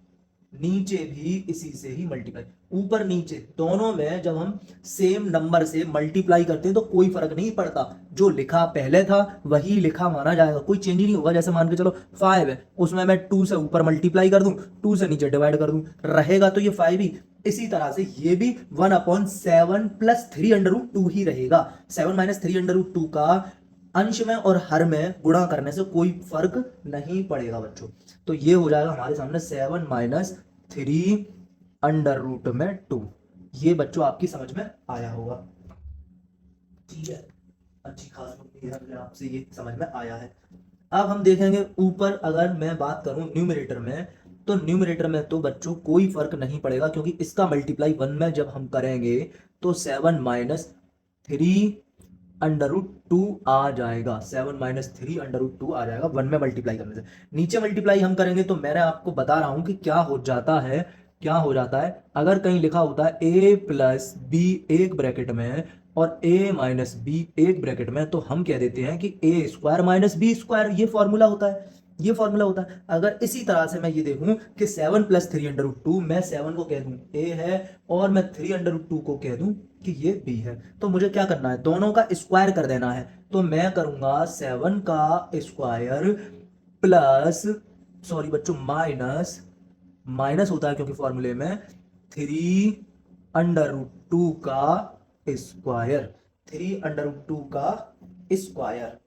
नीचे भी इसी से ही मल्टीप्लाई। ऊपर नीचे दोनों में जब हम सेम नंबर से मल्टीप्लाई करते हैं तो कोई फर्क नहीं पड़ता, जो लिखा पहले था वही लिखा माना जाएगा, कोई चेंज ही नहीं होगा। जैसे मान के चलो 5 है, उसमें मैं 2 से ऊपर मल्टीप्लाई कर दूं, 2 से नीचे डिवाइड कर दूं, रहेगा तो ये 5 ही। इसी तरह से ये भी 1/7 प्लस 3√2 ही रहेगा। 7-3√2 का अंश में और हर में गुणा करने से कोई फर्क नहीं पड़ेगा बच्चों। तो ये हो जाएगा हमारे सामने 7-3√2। ये बच्चों आपकी समझ में आया होगा, ठीक है। अच्छी खास उम्मीद है मुझे आपसे ये समझ में आया है। अब हम देखेंगे ऊपर, अगर मैं बात करूं न्यूमरेटर में, तो न्यूमरेटर में तो बच्चों कोई फर्क नहीं पड़ेगा, क्योंकि इसका मल्टीप्लाई 1 में जब हम करेंगे तो 7-3√2 आ जाएगा, 7-3√2 आ जाएगा 1 में मल्टीप्लाई करने से। नीचे मल्टीप्लाई हम करेंगे तो मैंने आपको बता रहा हूं कि क्या हो जाता है, क्या हो जाता है। अगर कहीं लिखा होता है a प्लस बी एक ब्रैकेट में और a माइनस बी एक ब्रैकेट में, तो हम कह देते हैं कि a square minus B square, ये फॉर्मूला होता है, ये फॉर्मूला होता है। अगर इसी तरह से मैं ये देखूं कि 7+3√2, मैं 7 को कह दूं a है, और मैं 3√2 को कह दूं कि ये b है, तो मुझे क्या करना है, दोनों का स्क्वायर कर देना है। तो मैं करूंगा 7 का स्क्वायर प्लस, सॉरी बच्चों माइनस, माइनस होता है क्योंकि फॉर्मूले में 3√2 का स्क्वायर, 3√2 का स्क्वायर।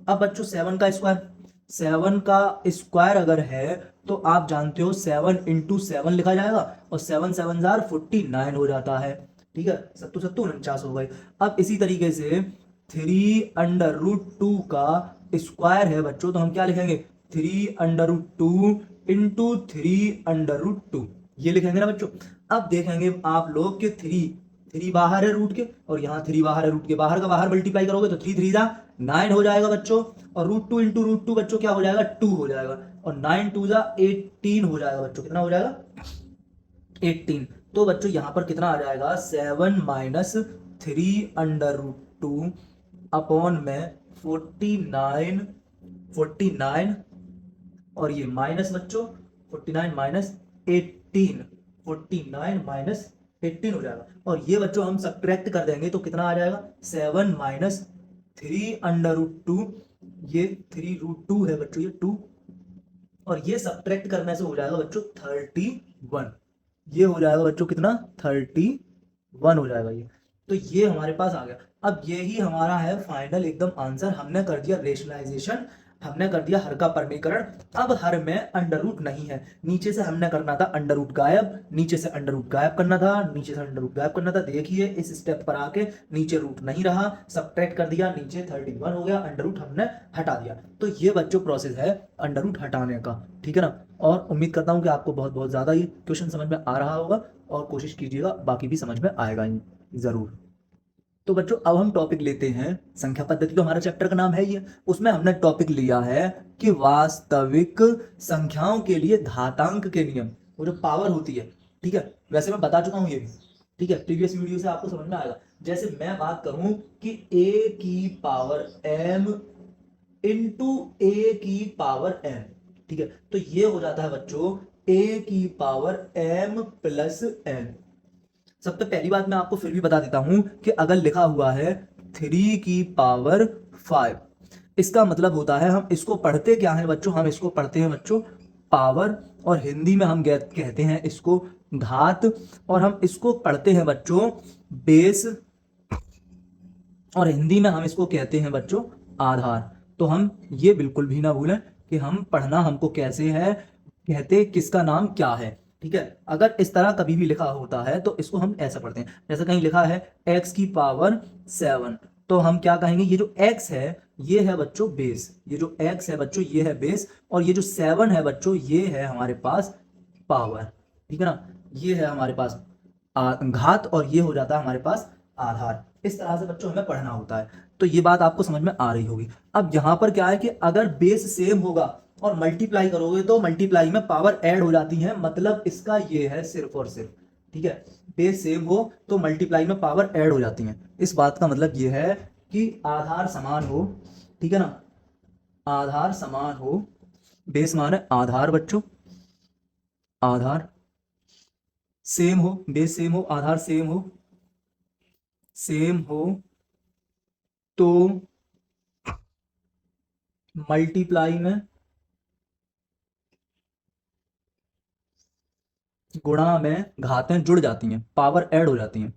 अब बच्चों 7 का स्क्वायर, 7 का स्क्वायर अगर है तो आप जानते हो 7 × 7 लिखा जाएगा, और 7×7 = 49 हो जाता है, ठीक है, 7×7 = 49 हो गए। अब इसी तरीके से 3√2 का स्क्वायर है बच्चों, तो हम क्या लिखेंगे, 3√2 × 3√2, ये लिखेंगे ना बच्चों। अब देखेंगे आप लोग कि 3 बाहर है रूट के, और यहाँ 3 बाहर है रूट के, बाहर का बाहर मल्टीप्लाई करोगे तो 3×3 = 9 हो जाएगा बच्चों, और √2 × √2 बच्चों क्या हो जाएगा, 2 हो जाएगा, और 9×2 = 18 हो जाएगा बच्चों। कितना हो जाएगा, 18। तो बच्चों यहाँ पर कितना आ जाएगा, 7-3√2 अपॉन में 49, 49, और ये माइनस बच्चों 49 माइनस 18, 49 माइनस 18 हो जाएगा। और ये बच्चों हम सब्ट्रैक्ट कर देंगे तो कितना आ जाएगा, 7-3√2 ये 3√2 है बच्चों, ये 2, और ये सब्ट्रैक्ट करने से हो जाएगा बच्चों 31। ये हो जाएगा बच्चों कितना, 31 हो जाएगा ये। तो ये हमारे पास आ गया। अब ये ही हमारा है फाइनल एकदम आंसर। हमने कर दिया रेशनलाइजेशन, हमने कर दिया हर का परमीकरण। अब हर में अंडर रूट नहीं है, नीचे से हमने करना था अंडर रूट गायब, नीचे से अंडर रूट गायब करना था, नीचे से अंडर रूट गायब करना था। देखिए इस स्टेप पर आके नीचे रूट नहीं रहा, सब्ट्रैक्ट कर दिया, नीचे 31 हो गया, अंडर रूट हमने हटा दिया। तो ये बच्चों प्रोसेस है अंडर रूट हटाने का, ठीक है ना। और उम्मीद करता हूँ कि आपको बहुत बहुत ज़्यादा ये क्वेश्चन समझ में आ रहा होगा, और कोशिश कीजिएगा बाकी भी समझ में आएगा ही ज़रूर। तो बच्चों अब हम टॉपिक लेते हैं संख्या पद्धति, तो हमारा चैप्टर का नाम है ये। उसमें हमने टॉपिक लिया है कि वास्तविक संख्याओं के लिए घातांक के नियम, वो जो पावर होती है, ठीक है। वैसे मैं बता चुका हूँ ये भी, ठीक है, प्रीवियस वीडियो से आपको समझ में आएगा। जैसे मैं बात करूं कि a की पावर m इंटू ए की पावर m, ठीक है, तो ये हो जाता है बच्चों a की पावर m प्लस n। सबसे पहली बात मैं आपको फिर भी बता देता हूं कि अगर लिखा हुआ है 3 की पावर 5, इसका मतलब होता है, हम इसको पढ़ते क्या है बच्चों, हम इसको पढ़ते हैं बच्चों पावर, और हिंदी में हम कहते हैं इसको घात, और हम इसको पढ़ते हैं बच्चों बेस, और हिंदी में हम इसको कहते हैं बच्चों आधार। तो हम ये बिल्कुल भी ना भूलें कि हम पढ़ना हमको कैसे है, कहते किसका नाम क्या है, ठीक है। अगर इस तरह कभी भी लिखा होता है तो इसको हम ऐसा पढ़ते हैं, जैसे कहीं लिखा है x की पावर 7, तो हम क्या कहेंगे, ये जो x है ये है बच्चों बेस, ये जो x है बच्चों ये है बेस, और ये जो 7 है बच्चों ये है हमारे पास पावर, ठीक है ना। ये है हमारे पास घात, और ये हो जाता है हमारे पास आधार। इस तरह से बच्चों हमें पढ़ना होता है। तो ये बात आपको समझ में आ रही होगी। अब यहाँ पर क्या है कि अगर बेस सेम होगा और मल्टीप्लाई करोगे तो मल्टीप्लाई में पावर ऐड हो जाती है, मतलब इसका ये है सिर्फ और सिर्फ, ठीक है। बेस सेम हो तो मल्टीप्लाई में पावर ऐड हो जाती है, इस बात का मतलब ये है कि आधार समान हो, ठीक है ना, आधार समान हो, बेस मान है आधार बच्चों, आधार सेम हो, बेस सेम हो, आधार सेम हो तो मल्टीप्लाई में गुणा में घातें जुड़ जाती हैं, पावर ऐड हो जाती हैं,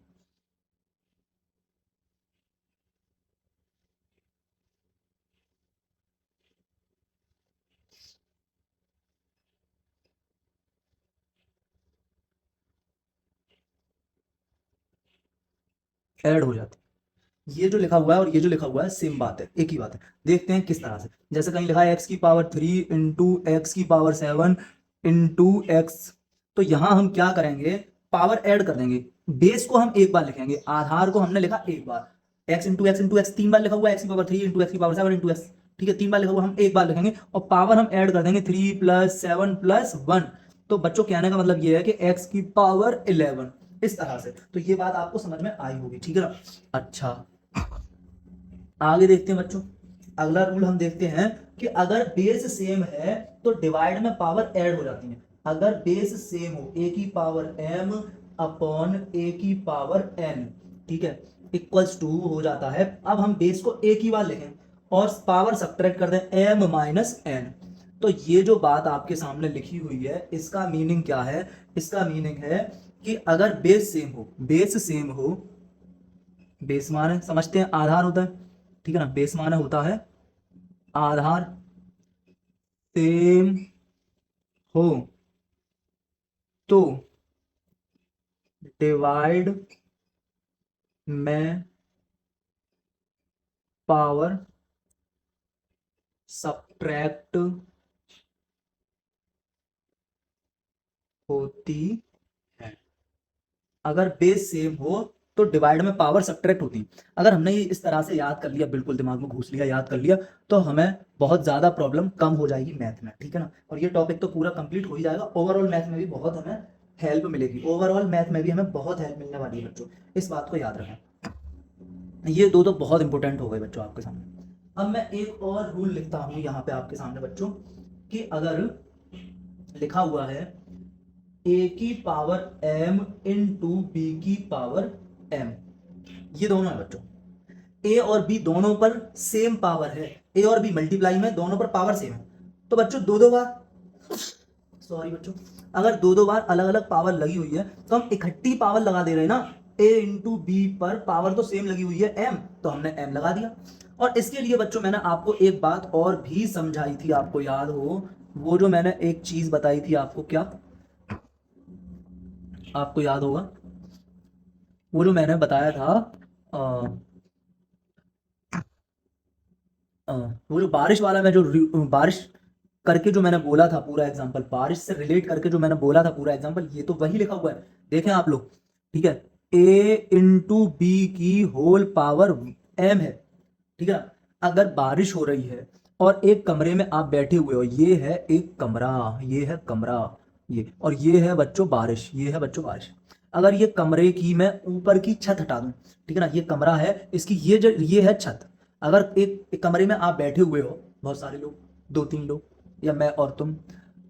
ऐड हो जाती है। ये जो लिखा हुआ है और ये जो लिखा हुआ है सेम बात है, एक ही बात है। देखते हैं किस तरह से, जैसे कहीं लिखा है x की पावर 3 इंटू एक्स की पावर 7 इंटू एक्स, तो यहां हम क्या करेंगे, पावर ऐड कर देंगे। बेस को हम एक बार लिखेंगे, आधार को हमने लिखा एक बार, x इंटू एक्स 3 बार लिखा हुआ है, एक्स की पावर 3 इंटू एक्स की पावर 7 इंटू एक्स, ठीक है, 3 बार लिखा हुआ, हम एक बार लिखेंगे, और पावर हम ऐड कर देंगे 3 प्लस 7 प्लस 1। तो बच्चों कहने का मतलब ये है कि x की पावर 11, इस तरह से। तो ये बात आपको समझ में आई होगी, ठीक है ना। अच्छा आगे देखते हैं बच्चों, अगला रूल हम देखते हैं कि अगर बेस सेम है तो डिवाइड में पावर ऐड हो जाती है। अगर बेस सेम हो, a की पावर m अपॉन a की पावर n, ठीक है, इक्वल्स टू हो जाता है। अब हम बेस को एक ही बार लिखें और पावर सब्ट्रैक्ट कर दें m माइनस n। तो ये जो बात आपके सामने लिखी हुई है इसका मीनिंग क्या है, इसका मीनिंग है कि अगर बेस सेम हो, बेस सेम हो, बेस मान समझते हैं आधार होता है, ठीक है ना, बेस मान होता है आधार, सेम हो तो डिवाइड में पावर सब्ट्रैक्ट होती है। अगर बेस सेम हो तो डिवाइड में पावर सब्ट्रैक्ट होती है। अगर हमने ये इस तरह से याद कर लिया, बिल्कुल दिमाग में घुस लिया, याद कर लिया, तो हमें बहुत ज्यादा प्रॉब्लम कम हो जाएगी मैथ में, ठीक है ना। और ये टॉपिक तो पूरा कंप्लीट हो ही जाएगा, ओवरऑल मैथ में भी बहुत हमें हेल्प मिलेगी, ओवरऑल मैथ में भी हमें बहुत हेल्प मिलने वाली है बच्चों, इस बात को याद रखें। ये दो तो बहुत इंपॉर्टेंट हो गए बच्चों आपके सामने। अब मैं एक और रूल लिखता हूं यहाँ पे आपके सामने बच्चों, कि अगर लिखा हुआ है a की पावर m इंटू बी की पावर m, ये दोनों है बच्चों, ए और बी दोनों पर सेम पावर है, ए और बी मल्टीप्लाई में दोनों पर पावर सेम है, तो बच्चों दो दो बार, सॉरी बच्चों, अगर दो दो बार अलग अलग पावर लगी हुई है तो हम इकट्ठी पावर लगा दे रहे हैं ना, ए इंटू बी पर पावर तो सेम लगी हुई है एम, तो हमने एम लगा दिया। और इसके लिए बच्चों मैंने आपको एक बात और भी समझाई थी, आपको याद हो, वो जो मैंने एक चीज बताई थी आपको, क्या आपको याद होगा, वो जो मैंने बताया था वो जो बारिश वाला, मैं जो बारिश करके जो मैंने बोला था पूरा एग्जांपल, बारिश से रिलेट करके जो मैंने बोला था पूरा एग्जांपल, ये तो वही लिखा हुआ है, देखें आप लोग, ठीक है, ए इंटू बी की होल पावर एम है, ठीक है। अगर बारिश हो रही है और एक कमरे में आप बैठे हुए हो, ये है एक कमरा, ये है कमरा, ये, और ये है बच्चों बारिश, ये है बच्चों बारिश। अगर ये कमरे की मैं ऊपर की छत हटा दूं, ठीक है ना, ये कमरा है, इसकी ये जो ये है छत, अगर एक कमरे में आप बैठे हुए हो, बहुत सारे लोग, दो तीन लोग, या मैं और तुम,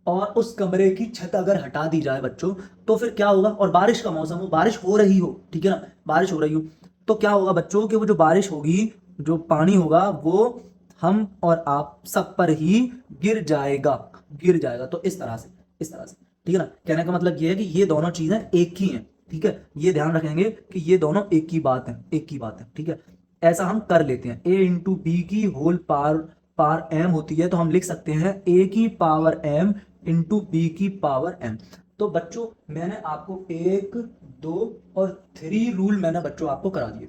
और उस कमरे की छत अगर हटा दी जाए बच्चों, तो फिर क्या होगा, और बारिश का मौसम हो, बारिश हो रही हो, ठीक है ना, बारिश हो रही हो, तो क्या होगा बच्चों कि वो जो बारिश होगी, जो पानी होगा वो हम और आप सब पर ही गिर जाएगा, गिर जाएगा। तो इस तरह से, इस तरह से, ठीक है ना, कहने का मतलब ये है कि ये दोनों चीजें एक ही हैं, ठीक है, ये ध्यान रखेंगे कि ये दोनों एक ही बात है, एक ही बात है, ठीक है। ऐसा हम कर लेते हैं, ए इंटू बी की होल पावर पावर एम होती है, तो हम लिख सकते हैं ए की पावर एम इंटू बी की पावर एम। तो बच्चों मैंने आपको एक, दो और थ्री रूल मैंने बच्चों आपको करा दिए,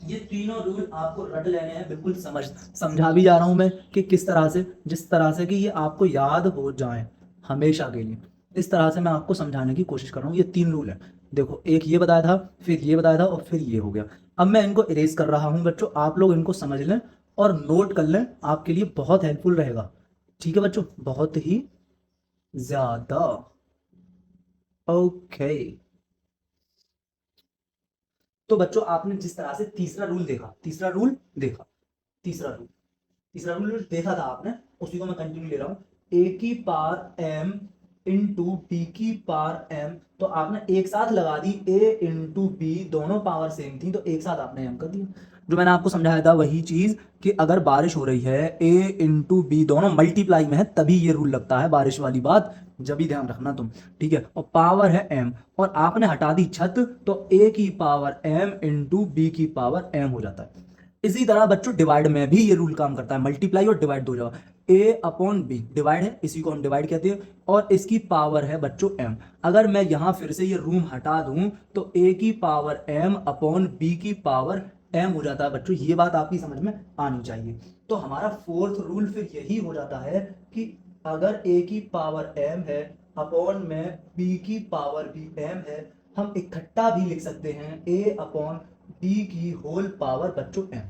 ये तीनों रूल आपको रट लेने हैं, बिल्कुल समझा भी जा रहा हूं मैं कि किस तरह से, जिस तरह से कि ये आपको याद हो जाए हमेशा के लिए, इस तरह से मैं आपको समझाने की कोशिश कर रहा हूँ। ये तीन रूल है, देखो, एक ये बताया था, फिर ये बताया था, और फिर ये हो गया। अब मैं इनको इरेज कर रहा हूँ बच्चों, आप लोग इनको समझ लें और नोट कर लें, आपके लिए बहुत हेल्पफुल रहेगा, ठीक है बच्चों, बहुत ही ज्यादा। ओके, तो बच्चों आपने जिस तरह से तीसरा रूल देखा, तीसरा रूल देखा, तीसरा रूल, तीसरा रूल देखा था आपने, उसी को मैं कंटिन्यू ले रहा हूं, ए की पावर एम इंटू बी की पावर एम, तो आपने एक साथ लगा दी, ए इंटू बी दोनों पावर सेम थी, तो एक साथ आपने एम कर दिया। जो मैंने आपको समझाया था वही चीज कि अगर बारिश हो रही है, ए इंटू बी दोनों मल्टीप्लाई में है, तभी ये रूल लगता है, बारिश वाली बात जब भी ध्यान रखना तुम, ठीक है। और पावर है एम, और आपने हटा दी छत, तो ए की पावर एम इंटू बी की पावर एम हो जाता है। इसी तरह बच्चों डिवाइड में भी ये रूल काम करता है, मल्टीप्लाई और डिवाइड दो जगह, ए अपॉन बी डिवाइड है, इसी को हम डिवाइड कहते हैं, और इसकी पावर है बच्चों एम। अगर मैं यहां फिर से ये रूम हटा दूं, तो ए की पावर एम अपॉन बी की पावर एम हो जाता है बच्चों, ये बात आपकी समझ में आनी चाहिए। तो हमारा फोर्थ रूल फिर यही हो जाता है कि अगर ए की पावर एम है अपॉन में बी की पावर भी एम है, हम इकट्ठा भी लिख सकते हैं ए अपॉन बी की होल पावर बच्चों एम।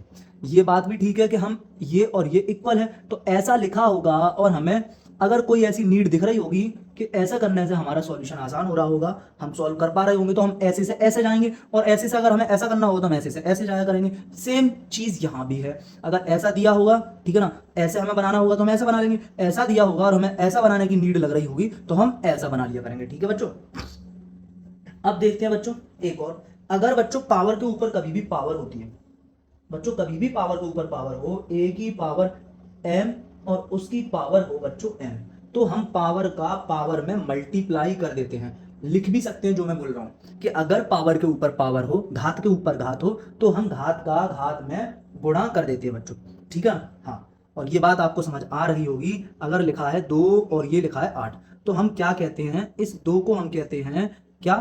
ये बात भी ठीक है कि हम ये और ये इक्वल है, तो ऐसा लिखा होगा, और हमें अगर कोई ऐसी नीड दिख रही होगी कि ऐसा करने से हमारा सॉल्यूशन आसान हो रहा होगा, हम सॉल्व कर पा रहे होंगे, तो हम ऐसे से ऐसे जाएंगे, और ऐसे से अगर हमें ऐसा करना होगा तो हम ऐसे से ऐसे जाया करेंगे। सेम चीज यहाँ भी है, अगर ऐसा दिया होगा, ठीक है ना, ऐसे हमें बनाना होगा तो हम ऐसा बना लेंगे, ऐसा दिया होगा और हमें ऐसा बनाने की नीड लग रही होगी तो हम ऐसा बना लिया करेंगे, ठीक है बच्चों। अब देखते हैं बच्चों एक और, अगर बच्चों पावर के ऊपर कभी भी पावर होती है, बच्चों कभी भी पावर के ऊपर पावर हो, ए की पावर एम और उसकी पावर हो बच्चों एम, तो हम पावर का पावर में मल्टीप्लाई कर देते हैं। लिख भी सकते हैं जो मैं बोल रहा हूं कि अगर पावर के ऊपर पावर हो, घात के ऊपर घात हो, तो हम घात का घात में गुणा कर देते हैं बच्चों, ठीक है। हाँ, और ये बात आपको समझ आ रही होगी, अगर लिखा है 2 और ये लिखा है 8, तो हम क्या कहते हैं, इस 2 को हम कहते हैं क्या,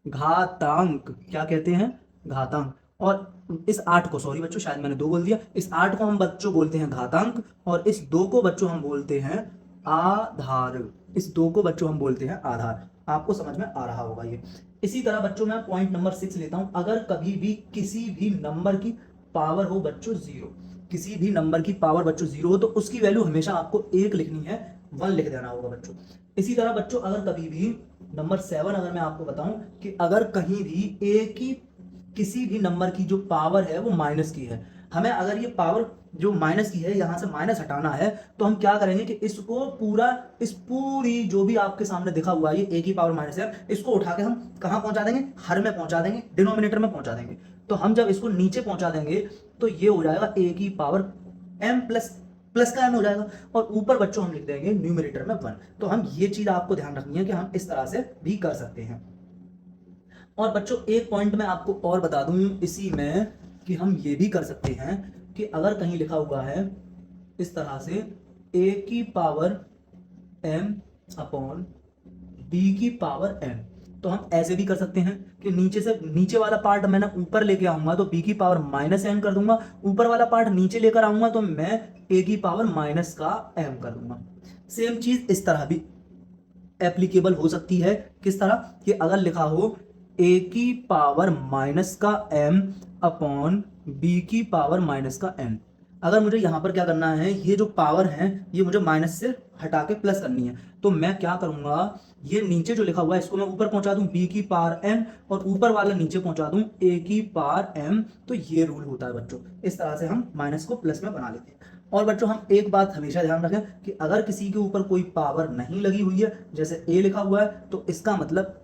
घातांक, क्या कहते हैं, घातांक। और इस 8 को, सॉरी बच्चों शायद मैंने 2 बोल दिया, इस 8 को हम बच्चों बोलते हैं घातांक, और इस 2 को बच्चों हम बोलते हैं आधार, इस 2 को बच्चों हम बोलते हैं आधार। आपको समझ में आ रहा होगा ये। इसी तरह बच्चों मैं पॉइंट नंबर 6 लेता हूं, अगर कभी भी किसी भी नंबर की पावर हो बच्चों 0, किसी भी नंबर की पावर बच्चों 0 हो, तो उसकी वैल्यू हमेशा आपको 1 लिखनी है, 1 लिख देना होगा बच्चों। इसी तरह बच्चों अगर कभी भी नंबर 7, अगर मैं आपको बताऊं कि अगर कहीं भी ए की किसी भी नंबर की जो पावर है वो माइनस की है, हमें अगर ये पावर जो माइनस की है यहाँ से माइनस हटाना है तो हम क्या करेंगे कि इसको पूरा, इस पूरी जो भी आपके सामने दिखा हुआ है ये ए की पावर माइनस है, इसको उठा के हम कहाँ पहुंचा देंगे, हर में पहुंचा देंगे, डिनोमिनेटर में पहुंचा देंगे। तो हम जब इसको नीचे पहुंचा देंगे तो ये हो जाएगा ए की पावर एम प्लस प्लस का एम हो जाएगा, और ऊपर बच्चों हम लिख देंगे न्यूमरेटर में 1। तो हम ये चीज आपको ध्यान रखनी है कि हम इस तरह से भी कर सकते हैं। और बच्चों एक पॉइंट मैं आपको और बता दूं इसी में कि हम ये भी कर सकते हैं कि अगर कहीं लिखा हुआ है इस तरह से a की पावर m अपॉन b की पावर m, तो हम ऐसे भी कर सकते हैं कि नीचे से नीचे वाला पार्ट मैंने ऊपर लेके आऊंगा तो b की पावर माइनस m कर दूंगा, ऊपर वाला पार्ट नीचे लेकर आऊंगा तो मैं a की पावर माइनस का m कर दूंगा। सेम चीज इस तरह भी एप्लीकेबल हो सकती है। किस तरह कि अगर लिखा हो a की पावर माइनस का m अपॉन b की पावर माइनस का n, अगर मुझे यहाँ पर क्या करना है, ये जो पावर है ये मुझे माइनस से हटा के प्लस करनी है, तो मैं क्या करूंगा, ये नीचे जो लिखा हुआ है इसको मैं ऊपर पहुंचा दूं b की पावर m और ऊपर वाला नीचे पहुंचा दूं a की पावर m। तो ये रूल होता है बच्चों, इस तरह से हम माइनस को प्लस में बना लेते हैं। और बच्चों हम एक बात हमेशा ध्यान रखें कि अगर किसी के ऊपर कोई पावर नहीं लगी हुई है, जैसे a लिखा हुआ है, तो इसका मतलब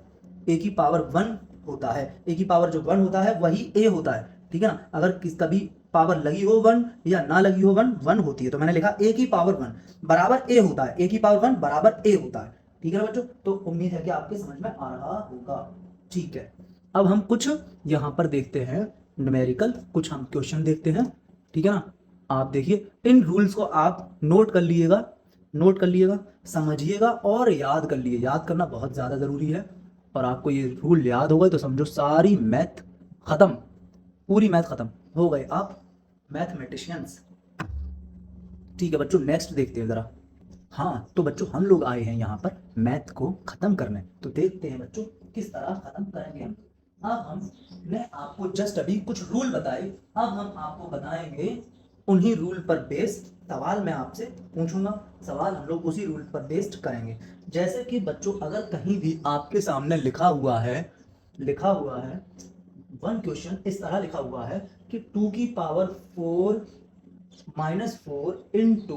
a की पावर 1 होता है, a की पावर जो 1 होता है वही a होता है, ठीक है ना। अगर कभी पावर लगी हो 1 या ना लगी हो 1 होती है, तो मैंने लिखा a की पावर 1 बराबर a होता है, a की पावर 1 बराबर a होता है, ठीक है ना बच्चों। तो उम्मीद है कि आपके समझ में आ रहा होगा, ठीक है। अब हम कुछ यहाँ पर देखते हैं न्यूमेरिकल, कुछ हम क्वेश्चन देखते हैं, ठीक है ना। आप देखिए इन रूल्स को आप नोट कर लीजिएगा, नोट कर लीजिएगा, समझिएगा और याद कर लीजिए। याद करना बहुत ज़्यादा ज़रूरी है, और आपको ये रूल याद हो गए तो समझो सारी मैथ खत्म, पूरी मैथ खत्म हो गए, आप मैथमेटिशियंस, ठीक है बच्चों। नेक्स्ट देखते हैं जरा। हाँ तो बच्चों हम लोग आए हैं यहाँ पर मैथ को खत्म करने, तो देखते हैं बच्चों किस तरह खत्म करेंगे हम। अब हमने आपको जस्ट अभी कुछ रूल बताए, अब हम आपको बताएंगे उन्हीं रूल पर बेस्ड सवाल मैं आपसे पूछूंगा, सवाल हम लोग उसी रूल पर बेस्ड करेंगे। जैसे कि बच्चों अगर कहीं भी आपके सामने लिखा हुआ है वन क्वेश्चन इस तरह लिखा हुआ है कि 2 की पावर 4 माइनस 4 इंटू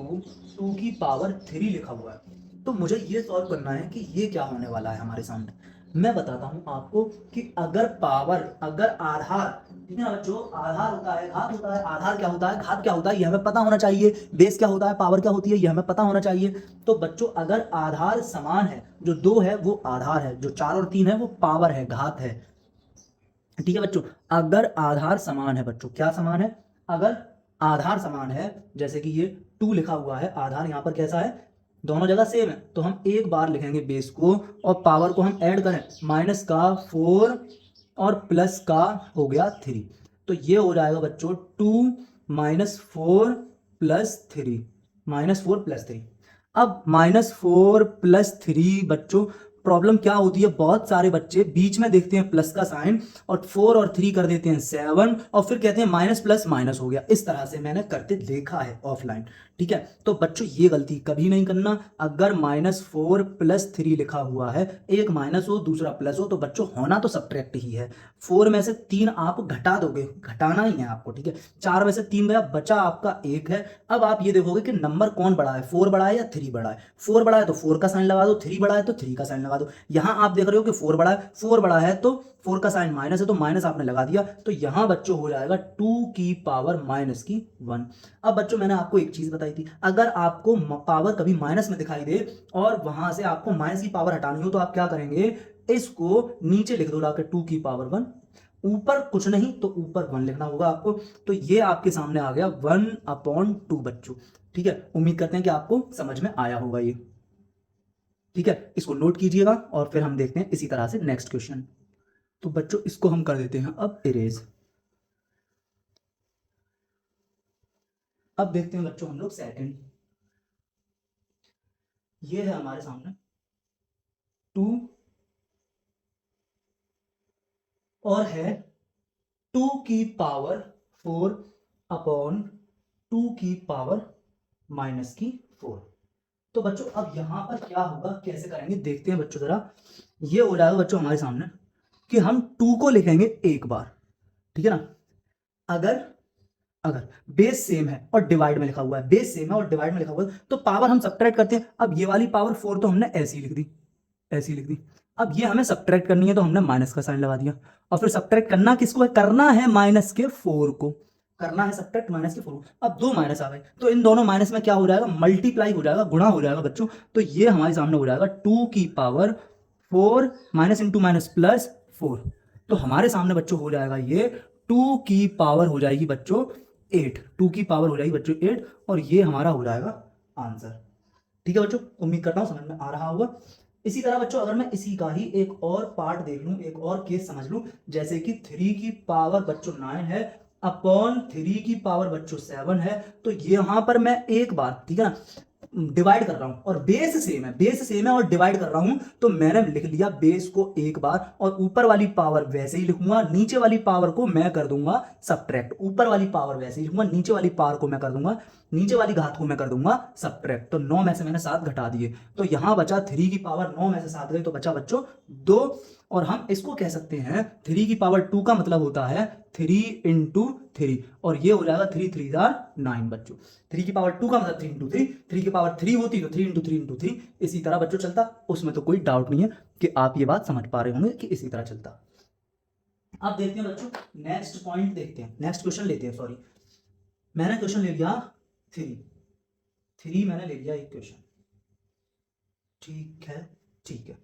2 की पावर 3 लिखा हुआ है, तो मुझे ये सॉल्व करना है कि ये क्या होने वाला है हमारे सामने। मैं बताता हूं आपको कि अगर पावर, अगर आधार, ठीक है ना बच्चों, आधार होता है, घात होता है, आधार क्या होता है, घात क्या होता है, ये हमें पता होना चाहिए। बेस क्या होता है, पावर क्या होती है, ये हमें पता होना चाहिए। तो बच्चों अगर आधार समान है, जो 2 है वो आधार है, जो 4 और 3 है वो पावर है, घात है, ठीक है बच्चों। अगर आधार समान है बच्चों, क्या समान है, अगर आधार समान है, जैसे कि ये 2 लिखा हुआ है, आधार यहाँ पर कैसा है, दोनों जगह सेम है, तो हम एक बार लिखेंगे बेस को और पावर को हम ऐड करें, माइनस का 4 और प्लस का हो गया 3, तो ये हो जाएगा बच्चों 2 माइनस 4 प्लस 3, माइनस 4 प्लस 3। अब माइनस 4 प्लस 3 बच्चों प्रॉब्लम क्या होती है, बहुत सारे बच्चे बीच में देखते हैं प्लस का साइन और 4 और 3 कर देते हैं 7 और फिर कहते हैं माइनस प्लस माइनस हो गया, इस तरह से मैंने करते देखा है ऑफलाइन, ठीक है। तो बच्चों ये गलती कभी नहीं करना। अगर माइनस 4 प्लस 3 लिखा हुआ है, एक माइनस हो दूसरा प्लस हो, तो बच्चों होना तो सब्ट्रैक्ट ही है। 4 में से 3 आप घटा दोगे, घटाना ही है आपको, ठीक है। 4 में से 3 गया, बचा आपका 1 है। अब आप ये देखोगे कि नंबर कौन बड़ा है, 4 बड़ा है या 3 बड़ा है। 4 बड़ा है तो 4 का साइन लगा दो, 3 बड़ा है तो 3 का साइन लगा दो। यहां आप देख रहे हो कि 4 बड़ा है, 4 बड़ा है तो 4 का साइन माइनस है, तो माइनस आपने लगा दिया, तो यहां बच्चों हो जाएगा 2 की पावर माइनस की 1। अब बच्चों मैंने आपको एक चीज बताई थी, अगर आपको पावर कभी माइनस में दिखाई दे और वहां से आपको माइनस की पावर हटानी हो, तो आप क्या करेंगे, इसको नीचे लिख दो लाके 2 की पावर 1, ऊपर कुछ नहीं तो ऊपर 1 लिखना होगा आपको। तो ये आपके सामने आ गया 1/2 बच्चों, ठीक है। उम्मीद करते हैं कि आपको समझ में आया होगा ये, ठीक है। इसको नोट कीजिएगा और फिर हम देखते हैं इसी तरह से नेक्स्ट क्वेश्चन। तो बच्चों इसको हम कर देते हैं अब इरेज। अब देखते हैं बच्चों हम लोग सेकंड, ये है हमारे सामने 2 और है 2 की पावर 4 अपॉन 2 की पावर माइनस की 4। तो बच्चों अब यहां पर क्या होगा, कैसे करेंगे देखते हैं बच्चों जरा। ये हो जाएगा बच्चों हमारे सामने कि हम 2 को लिखेंगे एक बार, ठीक है ना। अगर अगर बेस सेम है और डिवाइड में लिखा हुआ है, बेस सेम है और डिवाइड में लिखा हुआ है, तो पावर हम सब्ट्रैक्ट करते हैं। अब ये वाली पावर 4 तो हमने ऐसी लिख दी, ऐसी लिख दी। अब ये हमें सब्ट्रैक्ट करनी है तो हमने माइनस का साइन लगा दिया। और फिर सब्ट्रैक्ट करना किसको है? करना है माइनस के 4 को, करना है सब्ट्रैक्ट माइनस के 4 को। अब दो माइनस आ गए तो इन दोनों माइनस में क्या हो जाएगा? मल्टीप्लाई हो जाएगा, गुणा हो जाएगा बच्चों। तो ये हमारे सामने हो जाएगा 2 की power 4 minus into minus plus 4। तो हमारे सामने बच्चों हो जाएगा ये 2 की पावर हो जाएगी बच्चों 8, 2 की पावर हो जाएगी बच्चों 8, और ये हमारा हो जाएगा आंसर। ठीक है बच्चों, उम्मीद करता हूं समझ में आ रहा होगा। इसी तरह बच्चों अगर मैं इसी का ही एक और पार्ट देख लूं, एक और केस समझ लूं, जैसे कि 3 की पावर बच्चों 9 है अपॉन 3 की पावर बच्चों 7 है, तो यहां पर मैं एक बार, ठीक है ना, डिवाइड कर रहा हूं और बेस सेम है, बेस सेम है और डिवाइड कर रहा हूं, तो मैंने लिख लिया बेस को एक बार और ऊपर वाली पावर वैसे ही लिखूंगा, नीचे वाली पावर को मैं कर दूंगा सब्ट्रैक्ट। ऊपर वाली पावर वैसे ही लिखूंगा, नीचे वाली पावर को मैं कर दूंगा, नीचे वाली घात को मैं कर दूंगा सब्ट्रैक्ट। तो 9 में से मैंने 7 घटा दिए, तो यहां बचा 3 की पावर 9 में से 7 गई तो बचा बच्चों 2। और हम इसको कह सकते हैं 3 की पावर 2 का मतलब होता है 3 इंटू 3, और ये हो जाएगा 3 3 9 बच्चों। 3 की पावर 2 का मतलब 3 इंटू 3, 3 की पावर 3 होती तो 3 इंटू 3 इंटू 3, इसी तरह बच्चों चलता। उसमें तो कोई डाउट नहीं है कि आप ये बात समझ पा रहे होंगे कि इसी तरह चलता। अब देखते हैं बच्चों नेक्स्ट पॉइंट, देखते हैं नेक्स्ट क्वेश्चन लेते हैं। सॉरी, मैंने क्वेश्चन ले लिया 3 मैंने ले लिया एक क्वेश्चन, ठीक है, ठीक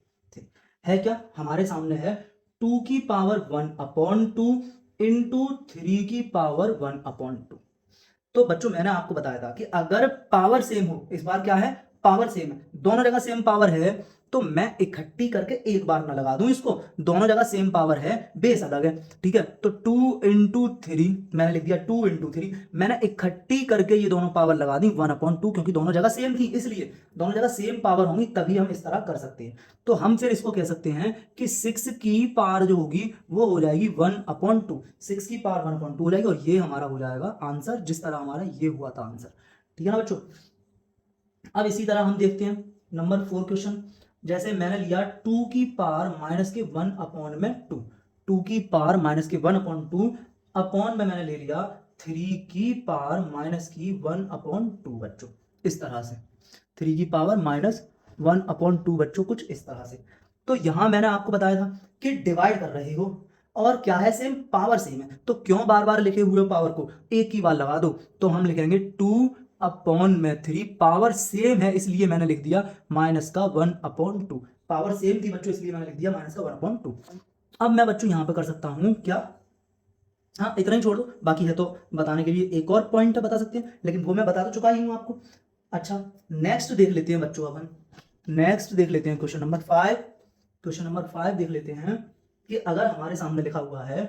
है क्या? हमारे सामने है 2 की पावर 1 अपॉन 2 इंटू 3 की पावर 1 अपॉन 2। तो बच्चों मैंने आपको बताया था कि अगर पावर सेम हो, इस बार क्या है? पावर सेम है, दोनों जगह सेम पावर है, तो मैं इकट्ठी करके एक बार ना लगा दूं इसको, दोनों जगह सेम पावर है, बेस अलग है, ठीक है। तो 2 इंटू 3 मैंने लिख दिया, 2 इंटू 3 मैंने इकट्ठी करके ये दोनों पावर लगा दी 1/2, क्योंकि दोनों जगह सेम थी, इसलिए दोनों जगह सेम पावर होंगी तभी हम इस तरह कर सकते हैं। तो हम फिर इसको कह सकते हैं कि 6 की पावर जो होगी वो हो जाएगी 1/2, 6 की पावर 1/2 हो जाएगी, और ये हमारा हो जाएगा आंसर, जिस तरह हमारा ये हुआ था आंसर। ठीक है ना बच्चों। अब इसी तरह हम देखते हैं नंबर 4 क्वेश्चन। जैसे मैंने लिया 2 की पावर माइनस के 1 अपॉन में 2, 2 की पावर माइनस के 1/2 अपॉन में मैंने ले लिया 3 की पावर माइनस की 1/2 बच्चों, इस तरह से 3 की पावर माइनस 1/2 बच्चों, कुछ इस तरह से। तो यहां मैंने आपको बताया था कि डिवाइड कर रहे हो और क्या है? सेम पावर सेम है, तो क्यों बार बार लिखे हुए पावर को एक ही बार लगा दो। तो हम लिखेंगे 2 अपॉन में 3, पावर सेम है इसलिए मैंने लिख दिया माइनस का 1/2, पावर सेम थी बच्चों इसलिए मैंने लिख दिया माइनस का 1/2। अब मैं बच्चों यहां पर कर सकता हूं क्या? हाँ इतना ही छोड़ दो, बाकी है तो बताने के लिए एक और पॉइंट बता सकते हैं, लेकिन वो मैं बता तो चुका ही हूं आपको। अच्छा नेक्स्ट देख लेते हैं बच्चों, अपन नेक्स्ट देख लेते हैं क्वेश्चन नंबर 5। क्वेश्चन नंबर 5 देख लेते हैं कि अगर हमारे सामने लिखा हुआ है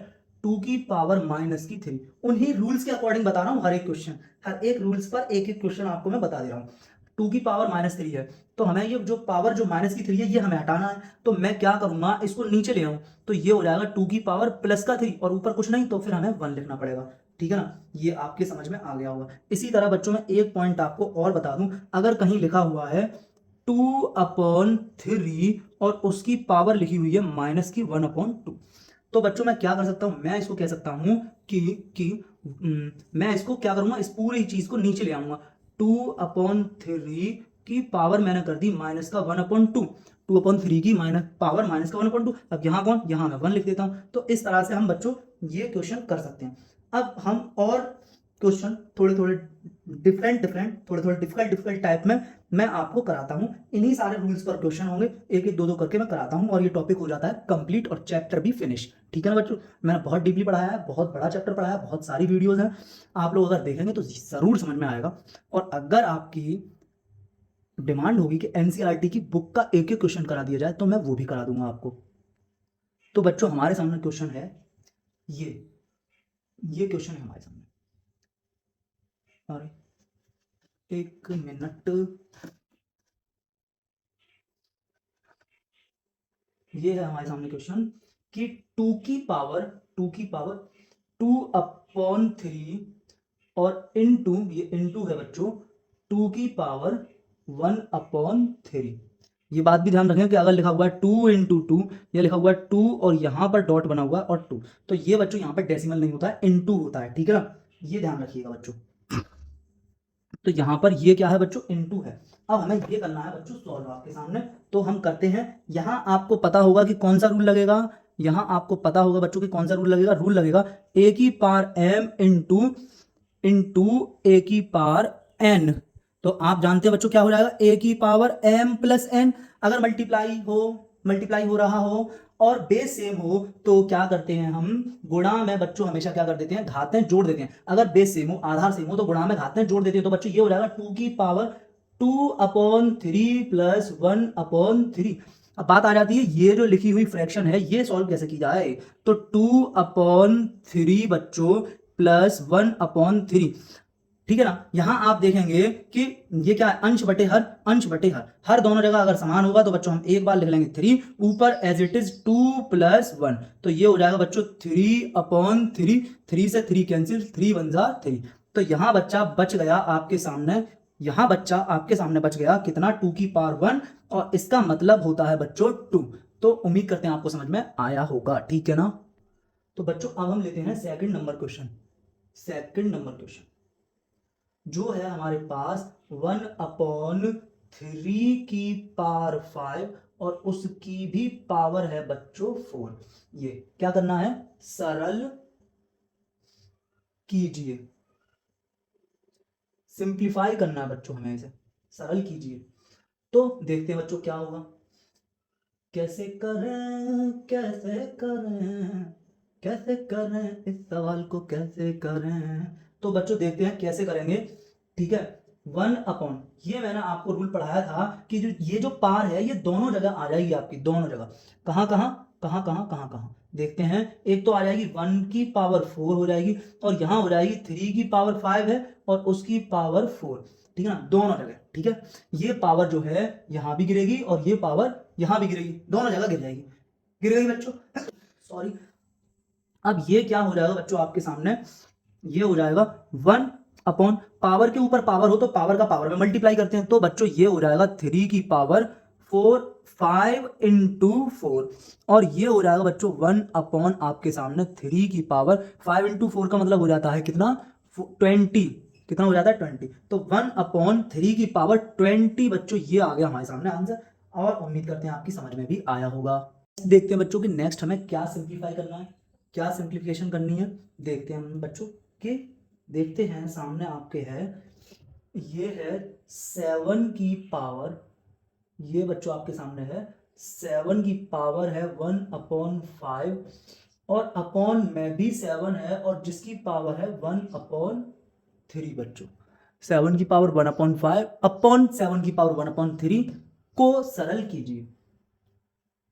2 की पावर माइनस की 3, उन्हीं रूल्स के अकॉर्डिंग बता रहा हूं, हर एक क्वेश्चन, हर एक रूल्स पर एक एक क्वेश्चन आपको मैं बता दे रहा हूं। 2 की पावर माइनस 3 है, तो हमें ये जो पावर जो माइनस की 3 है ये हमें हटाना है, तो मैं क्या करूंगा? इसको नीचे ले आऊं, तो ये हो जाएगा 2 की पावर प्लस का 3 और ऊपर कुछ नहीं, तो फिर हमें 1 लिखना पड़ेगा। ठीक है ना, ये आपके समझ में आ गया होगा। इसी तरह बच्चों में एक पॉइंट आपको और बता दूं, अगर कहीं लिखा हुआ है 2/3 और उसकी पावर लिखी हुई है माइनस की 1/2, तो बच्चों मैं क्या कर सकता हूं? मैं इसको कह सकता हूं कि मैं इसको क्या करूंगा? इस पूरी चीज को नीचे ले आऊंगा, 2/3 की पावर मैंने कर दी माइनस का 1/2, 2/3 की माइनस पावर माइनस का 1/2। अब यहाँ कौन? यहाँ मैं 1 लिख देता हूँ। तो इस तरह से हम बच्चों ये क्वेश्चन कर सकते हैं। अब हम और क्वेश्चन थोड़े थोड़े थोड़े थोड़े डिफिकल्ट टाइप में मैं आपको कराता हूँ। इन्हीं सारे रूल्स पर क्वेश्चन होंगे, एक एक दो दो करके मैं कराता हूँ, और ये टॉपिक हो जाता है कंप्लीट और चैप्टर भी फिनिश। ठीक है ना बच्चों, मैंने बहुत डीपली पढ़ाया है, बहुत बड़ा चैप्टर पढ़ाया है, बहुत सारी वीडियोज हैं, आप लोग अगर देखेंगे तो जरूर समझ में आएगा। और अगर आपकी डिमांड होगी कि एनसीईआरटी की बुक का एक एक क्वेश्चन करा दिया जाए तो मैं वो भी करा दूंगा आपको। तो बच्चों हमारे सामने क्वेश्चन है ये क्वेश्चन है हमारे सामने, अरे एक मिनट, ये है हमारे सामने क्वेश्चन कि 2 की पावर 2/3 और इनटू, ये इनटू है बच्चों 2 की पावर 1/3। ये बात भी ध्यान रखें कि अगर लिखा हुआ है 2 इंटू 2, या लिखा हुआ है 2 और यहां पर डॉट बना हुआ है और 2, तो ये बच्चों यहां पर डेसिमल नहीं होता है, इनटू होता है। ठीक है ना, ये ध्यान रखिएगा बच्चों। तो यहाँ पर ये क्या है बच्चों, इनटू है। अब हमें ये करना है बच्चों सॉल्व आपके सामने, तो हम करते हैं। यहाँ आपको पता होगा कि कौन सा रूल लगेगा, यहाँ आपको पता होगा बच्चों कि कौन सा रूल लगेगा, ए की पावर एम इंटू ए की पावर एन। तो आप जानते हैं बच्चों क्या हो जाएगा, ए की पावर एम प्लस एन। अगर मल्टीप्लाई हो रहा हो और बेस सेम हो तो क्या करते हैं हम, गुणा में बच्चों हमेशा क्या कर देते हैं, घातें जोड़ देते हैं। अगर बेस सेम हो, आधार सेम हो, तो गुणा में घातें जोड़ देते हैं। तो बच्चों ये हो जाएगा 2 की पावर 2/3 प्लस 1/3। अब बात आ जाती है ये जो लिखी हुई फ्रैक्शन है ये सॉल्व कैसे की जाए। तो 2/3 बच्चों प्लस 1/3, ठीक है ना। यहां आप देखेंगे कि ये क्या है, अंश बटे हर दोनों जगह अगर समान होगा तो बच्चों हम एक बार लिख लेंगे 3, ऊपर एज इट इज 2 + 1, तो ये हो जाएगा बच्चों 3/3। 3 से 3 कैंसिल, 3 × 1 = 3। तो यहाँ बच्चा बच गया आपके सामने, बच गया कितना, 2 की पावर 1, और इसका मतलब होता है बच्चों 2। तो उम्मीद करते हैं आपको समझ में आया होगा, ठीक है ना। तो बच्चों अब हम लेते हैं सेकंड नंबर क्वेश्चन जो है हमारे पास 1/3 की पावर 5 और उसकी भी पावर है बच्चों 4। ये क्या करना है, सरल कीजिए, सिंप्लीफाई करना है बच्चों, हमें इसे सरल कीजिए। तो देखते हैं बच्चों क्या होगा, कैसे करें इस सवाल को कैसे करें। तो बच्चों देखते हैं कैसे करेंगे, ठीक है। 1/, ये मैंने आपको रूल पढ़ाया था कि जो ये जो पार है ये दोनों जगह आ जाएगी आपकी, दोनों जगह। कहाँ देखते हैं। एक तो आ जाएगी 1 की पावर 4 हो जाएगी, और यहां हो जाएगी 3 की पावर 5 है और उसकी पावर 4, ठीक है ना, दोनों जगह, ठीक है। ये पावर जो है यहां भी गिरेगी और ये पावर यहां भी गिरेगी, दोनों जगह गिर गई बच्चों, सॉरी। अब ये क्या हो जाएगा बच्चों आपके सामने, ये हो जाएगा 1 अपॉन पावर के ऊपर पावर हो तो पावर का पावर में मल्टीप्लाई करते हैं। तो बच्चों ये हो जाएगा 3 की पावर 4, 5 × 4, और ये हो जाएगा बच्चों 1 अपॉन आपके सामने 3 की पावर 5 × 4 का मतलब हो जाता है कितना, 20। कितना हो जाता है, 20। तो 1/3 की पावर 20 बच्चों, ये आ गया हमारे सामने आंसर, और उम्मीद करते हैं आपकी समझ में भी आया होगा। देखते हैं बच्चों कि नेक्स्ट हमें क्या सिंप्लीफाई करना है, क्या सिंप्लीफिकेशन करनी है। देखते हैं हम बच्चों कि देखते हैं सामने आपके है, ये है 7 की पावर, ये बच्चों आपके सामने है 7 की पावर है 1/5, और अपॉन में भी 7 है और जिसकी पावर है 1/3 बच्चों। 7 की पावर 1/5 अपॉन 7 की पावर 1/3 को सरल कीजिए।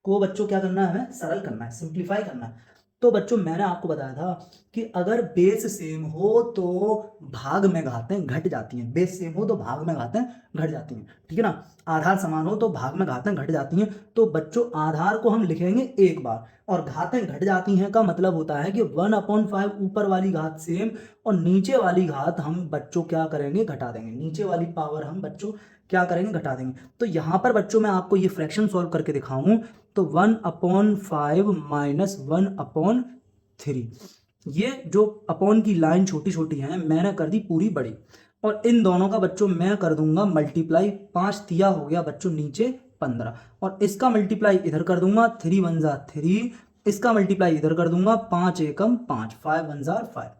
को बच्चों क्या करना है, हमें सरल करना है, सिंप्लीफाई करना है। तो बच्चों मैंने आपको बताया था कि अगर बेस सेम हो तो भाग में घातें घट जाती हैं, बेस सेम हो तो भाग में घातें घट जाती हैं, ठीक है ना। आधार समान हो तो भाग में घातें घट जाती हैं। तो बच्चों आधार को हम लिखेंगे एक बार, और घातें घट जाती हैं का मतलब होता है कि 1/5 ऊपर वाली घात सेम और नीचे वाली घात हम बच्चों क्या करेंगे, घटा देंगे। नीचे वाली पावर हम बच्चों क्या करेंगे, घटा देंगे। तो यहाँ पर बच्चों मैं आपको ये फ्रैक्शन सॉल्व करके दिखाऊं, तो 1/5 माइनस 1/3, ये जो अपॉन की लाइन छोटी छोटी है मैंने कर दी पूरी बड़ी, और इन दोनों का बच्चों मैं कर दूंगा मल्टीप्लाई। 5 तिया हो गया बच्चों नीचे 15, और इसका मल्टीप्लाई इधर कर दूंगा, 3 × 1 = 3, इसका मल्टीप्लाई इधर कर दूंगा, 5 × 1 = 5, 5 × 1 = 5।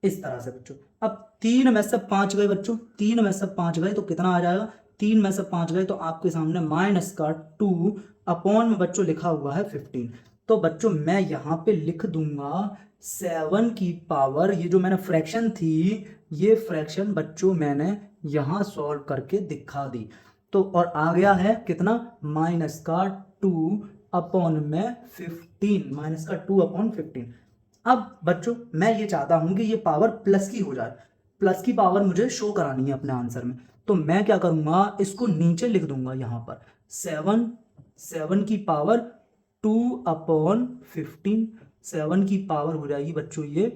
इस तरह से बच्चों अब 3 में से 5 गए बच्चों, 3 में से 5 गए तो कितना आ जाएगा, 3 में से 5 गए तो आपके सामने -2 अपॉन में बच्चों लिखा हुआ है 15। तो बच्चों मैं यहाँ पे लिख दूंगा 7 की पावर, ये जो मैंने फ्रैक्शन थी ये फ्रैक्शन बच्चों मैंने यहाँ सॉल्व करके दिखा दी। तो और आ गया है कितना, -2 अपॉन में 15, -2/15। अब बच्चों मैं ये चाहता हूं कि ये पावर प्लस की हो जाए, प्लस की पावर मुझे शो करानी है अपने आंसर में। तो मैं क्या करूंगा, इसको नीचे लिख दूंगा यहाँ पर 7 की पावर 2/15, 7 की पावर हो जाएगी बच्चों ये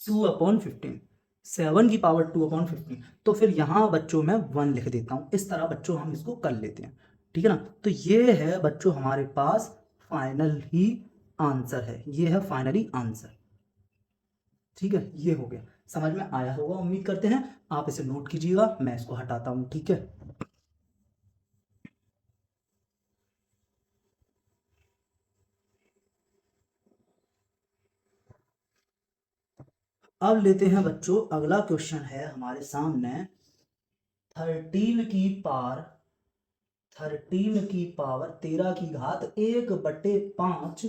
2/15, 7 की पावर 2/15। तो फिर यहाँ बच्चों मैं 1 लिख देता हूँ। इस तरह बच्चों हम इसको कर लेते हैं, ठीक है ना। तो ये है बच्चों हमारे पास फाइनल ही आंसर है, ये है फाइनली आंसर। ठीक है, ये हो गया, समझ में आया होगा उम्मीद करते हैं। आप इसे नोट कीजिएगा, मैं इसको हटाता हूँ, ठीक है। अब लेते हैं बच्चों, अगला क्वेश्चन है हमारे सामने 13 की पावर 13 की घात 1/5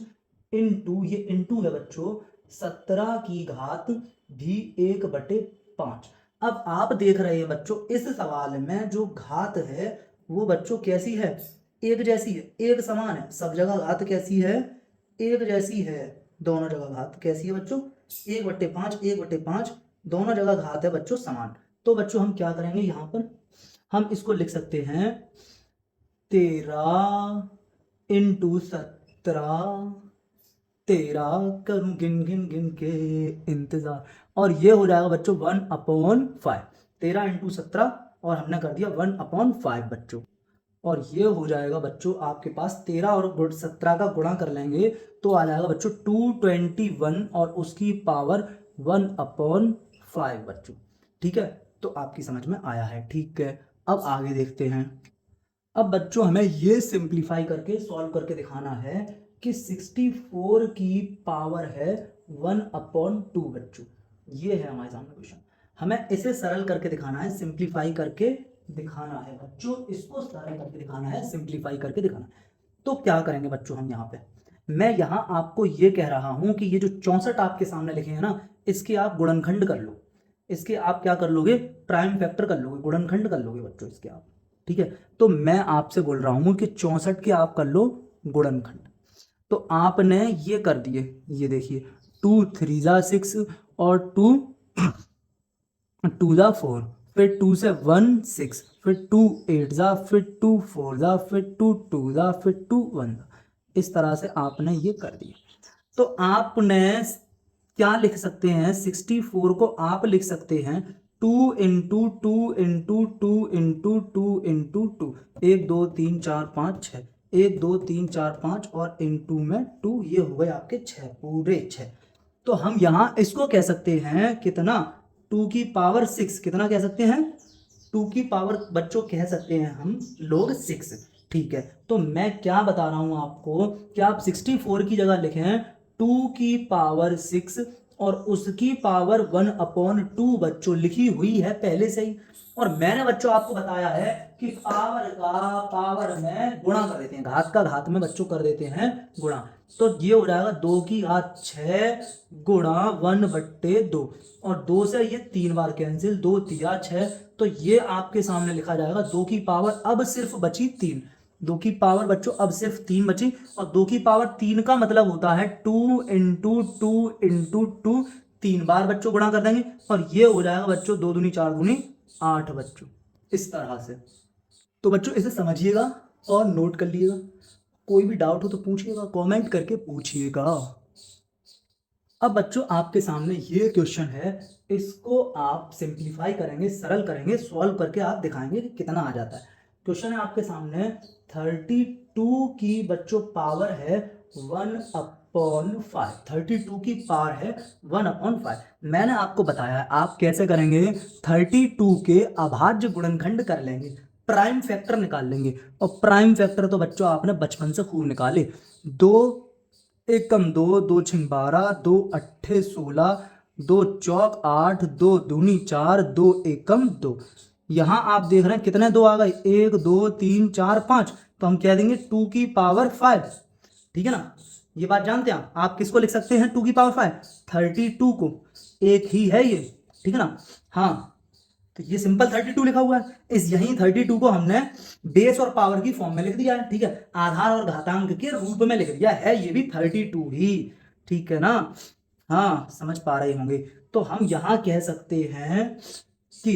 इंटू, ये इंटू है बच्चों, 17 की घात भी 1/5। अब आप देख रहे हैं बच्चों, इस सवाल में जो घात है वो बच्चों कैसी है, एक जैसी है, एक समान है, सब जगह घात कैसी है, एक जैसी है, दोनों जगह घात कैसी है बच्चों, 1/5 1/5, दोनों जगह घात है बच्चों समान। तो बच्चों हम क्या करेंगे, यहाँ पर हम इसको लिख सकते हैं 13 इंटू 17, 13 करूं गिन गिन गिन के इंतजार, और ये हो जाएगा बच्चों 1/5। 13 इंटू 17 और हमने कर दिया 1/5 बच्चों, और ये हो जाएगा बच्चों आपके पास 13 और 17 का गुणा कर लेंगे तो आ जाएगा बच्चों 221 और उसकी पावर 1/5 बच्चों, ठीक है। तो आपकी समझ में आया है, ठीक है। अब आगे देखते हैं। अब बच्चों हमें ये सिंप्लीफाई करके सॉल्व करके दिखाना है कि 64 की पावर है 1/2 बच्चों, ये है हमारे सामने क्वेश्चन। हमें इसे सरल करके दिखाना है, सिंप्लीफाई करके दिखाना है बच्चों, इसको सरल करके दिखाना है, सिंप्लीफाई करके दिखाना है। तो क्या करेंगे बच्चों, हम यहाँ पे, मैं यहाँ आपको ये कह रहा हूँ कि ये जो 64 आपके सामने लिखे हैं ना, इसके आप गुणनखंड कर लो, इसके आप क्या कर लोगे, प्राइम फैक्टर कर लोगे, गुणनखंड कर लोगे बच्चों इसके आप, ठीक है। तो मैं आपसे बोल रहा हूँ कि 64 के आप कर लो गुणनखंड। तो आपने ये कर दिए, ये देखिए 2 3 जा 6 और 2 2 जा 4, फिर 2 से 1 6, फिर 2 8 जा, फिर 2 4 जा, फिर 2 2 जा, फिर 2 1 जा, इस तरह से आपने ये कर दिया। तो आपने क्या लिख सकते हैं, 64 को आप लिख सकते हैं 2 इंटू 2 इंटू 2 इंटू 2 इंटू 2, 1 2 3 4 5 6, 1 2 3 4 5 और इंटू में 2, ये हो गए आपके 6, पूरे 6। तो हम यहाँ इसको कह सकते हैं कितना, 2 की पावर 6, कितना कह सकते हैं, 2 की पावर बच्चों कह सकते हैं हम लोग 6, ठीक है। तो मैं क्या बता रहा हूं आपको कि आप 64 की जगह लिखें 2 की पावर 6 और उसकी पावर 1/2 बच्चों लिखी हुई है पहले से ही। और मैंने बच्चों आपको बताया है कि पावर का पावर में गुणा कर देते हैं, घात का घात में बच्चों कर देते हैं गुणा। तो ये हो जाएगा 2 की घात 6 गुणा 1/2, और 2 से ये 3 बार कैंसिल, 2 तिया 6, तो ये आपके सामने लिखा जाएगा 2 की पावर अब सिर्फ बची 3, 2 की पावर बच्चों अब सिर्फ 3 बची, और 2 की पावर 3 का मतलब होता है 2 इंटू 2 इंटू 2, 3 बार बच्चों गुणा कर देंगे, और ये हो जाएगा बच्चों 2 दूनी 4 दूनी 8 बच्चों, इस तरह से। तो बच्चों इसे समझिएगा और नोट कर लीजिएगा, कोई भी डाउट हो तो पूछिएगा, कमेंट करके पूछिएगा। अब बच्चों आपके सामने ये क्वेश्चन है, इसको आप सिंप्लीफाई करेंगे, सरल करेंगे, सॉल्व करके आप दिखाएंगे कि कितना आ जाता है। क्वेश्चन है आपके सामने 32 की बच्चों पावर है 1/5, 32 की पावर है 1/5। मैंने आपको बताया है आप कैसे करेंगे, 32 के अभाज्य गुणनखंड कर लेंगे, प्राइम फैक्टर निकाल लेंगे, और प्राइम फैक्टर तो बच्चों आपने बचपन से खूब निकाले, 2 एकम 2, 2 छिंग 12, 2 अट्ठे 16, 2 चौक 8, 2 दूनी 4, 2 एकम 2। यहाँ आप देख रहे हैं कितने 2 आ गए, 1 2 3 4 5, तो हम कह देंगे 2 की पावर 5, ठीक है ना। ये बात जानते हैं आप किसको लिख सकते हैं 2 की पावर 5, 32 को, एक ही है ये, ठीक है ना। हाँ, तो ये सिंपल 32 लिखा हुआ है, इस यही 32 को हमने बेस और पावर की फॉर्म में लिख दिया है, ठीक है, आधार और घातांक के रूप में लिख दिया है, ये भी 32 ही, ठीक है ना। हाँ, समझ पा रहे होंगे। तो हम यहां कह सकते हैं कि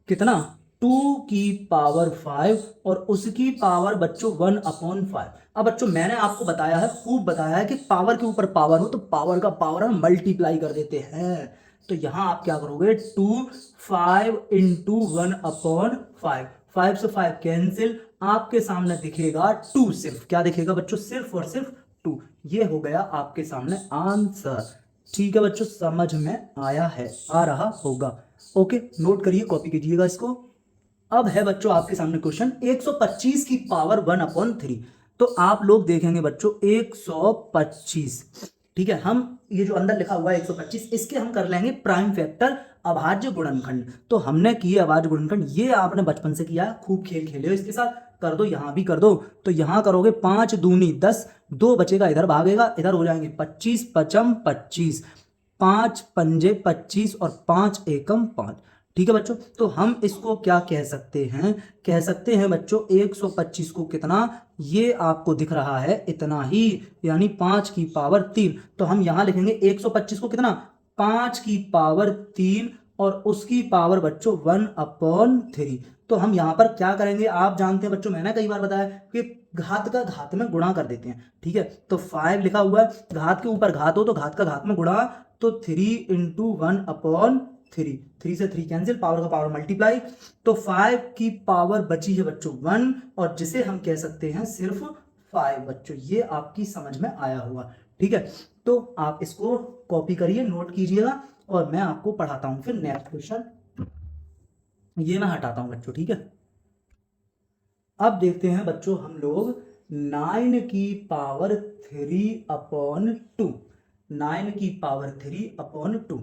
कितना, 2 की पावर 5 और उसकी पावर बच्चों 1/5। अब बच्चों मैंने आपको बताया है, खूब बताया है कि पावर के ऊपर पावर हो तो पावर का पावर हम मल्टीप्लाई कर देते हैं। तो यहां आप क्या करोगे, 2 5 इंटू 1/5, 5 से 5 कैंसिल, आपके सामने दिखेगा 2, सिर्फ क्या दिखेगा बच्चों, सिर्फ और सिर्फ 2, ये हो गया आपके सामने आंसर। ठीक है बच्चों, समझ में आया है, आ रहा होगा। ओके, नोट करिए, कॉपी कीजिएगा इसको। अब है बच्चों आपके सामने क्वेश्चन 125 की पावर 1/3। तो आप लोग देखेंगे बच्चों 125, ठीक है। हम ये जो अंदर लिखा हुआ है 125, इसके हम कर लेंगे प्राइम फैक्टर, अभाज्य गुणनखंड। तो हमने किए अभाज्य गुणनखंड, ये आपने बचपन से किया, खूब खेल खेले हो इसके साथ, कर दो, यहां भी कर दो। तो यहां करोगे 5 दूनी 10, 2 बचेगा, इधर भागेगा, इधर हो जाएंगे 25 पचम 25, 5 पंजे 25 और 5 एकम 5। ठीक है बच्चों, तो हम इसको क्या कह सकते हैं, कह सकते हैं बच्चों 125 को कितना, ये आपको दिख रहा है इतना ही, यानी 5 की पावर 3। तो हम यहां लिखेंगे 125 को कितना, 5 की पावर 3 और उसकी पावर बच्चों 1/3। तो हम यहां पर क्या करेंगे, आप जानते हैं बच्चों, मैंने कई बार बताया कि घात का घात में गुणा कर देते हैं। ठीक है, तो 5 लिखा हुआ है, घात के ऊपर घात हो तो घात का घात में गुणा, तो 3 × 1/3, 3 से 3 कैंसिल, पावर का पावर मल्टीप्लाई। तो 5 की पावर बची है बच्चों 1, और जिसे हम कह सकते हैं सिर्फ 5 बच्चों। ये आपकी समझ में आया होगा। ठीक है, तो आप इसको कॉपी करिए, नोट कीजिएगा, और मैं आपको पढ़ाता हूं फिर नेक्स्ट क्वेश्चन। ये मैं हटाता हूं बच्चों, ठीक है। अब देखते हैं बच्चों हम लोग 9 की पावर 3/2, 9 की पावर 3/2।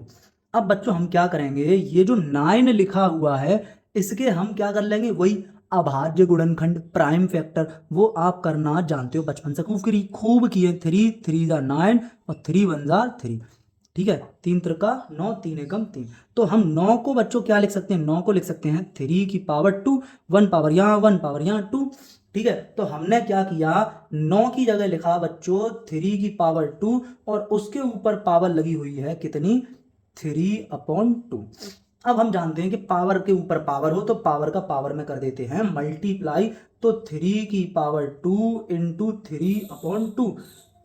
अब बच्चों हम क्या करेंगे, ये जो 9 लिखा हुआ है इसके हम क्या कर लेंगे, वही अभाज्य गुणनखंड, प्राइम फैक्टर, वो आप करना जानते हो बचपन से, खूब किए। 3 3 × 9 और 3 1 × 3। ठीक है, 3 त्रिका 9, 3 एकम 3। तो हम 9 को बच्चों क्या लिख सकते हैं, 9 को लिख सकते हैं 3 की पावर 2, 1 पावर यहाँ, 1 पावर यहाँ 2। ठीक है, तो हमने क्या किया, 9 की जगह लिखा बच्चों 3 की पावर 2, और उसके ऊपर पावर लगी हुई है कितनी, 3/2। अब हम जानते हैं कि पावर के ऊपर पावर हो तो पावर का पावर में कर देते हैं मल्टीप्लाई। तो 3 की पावर 2 × 3/2,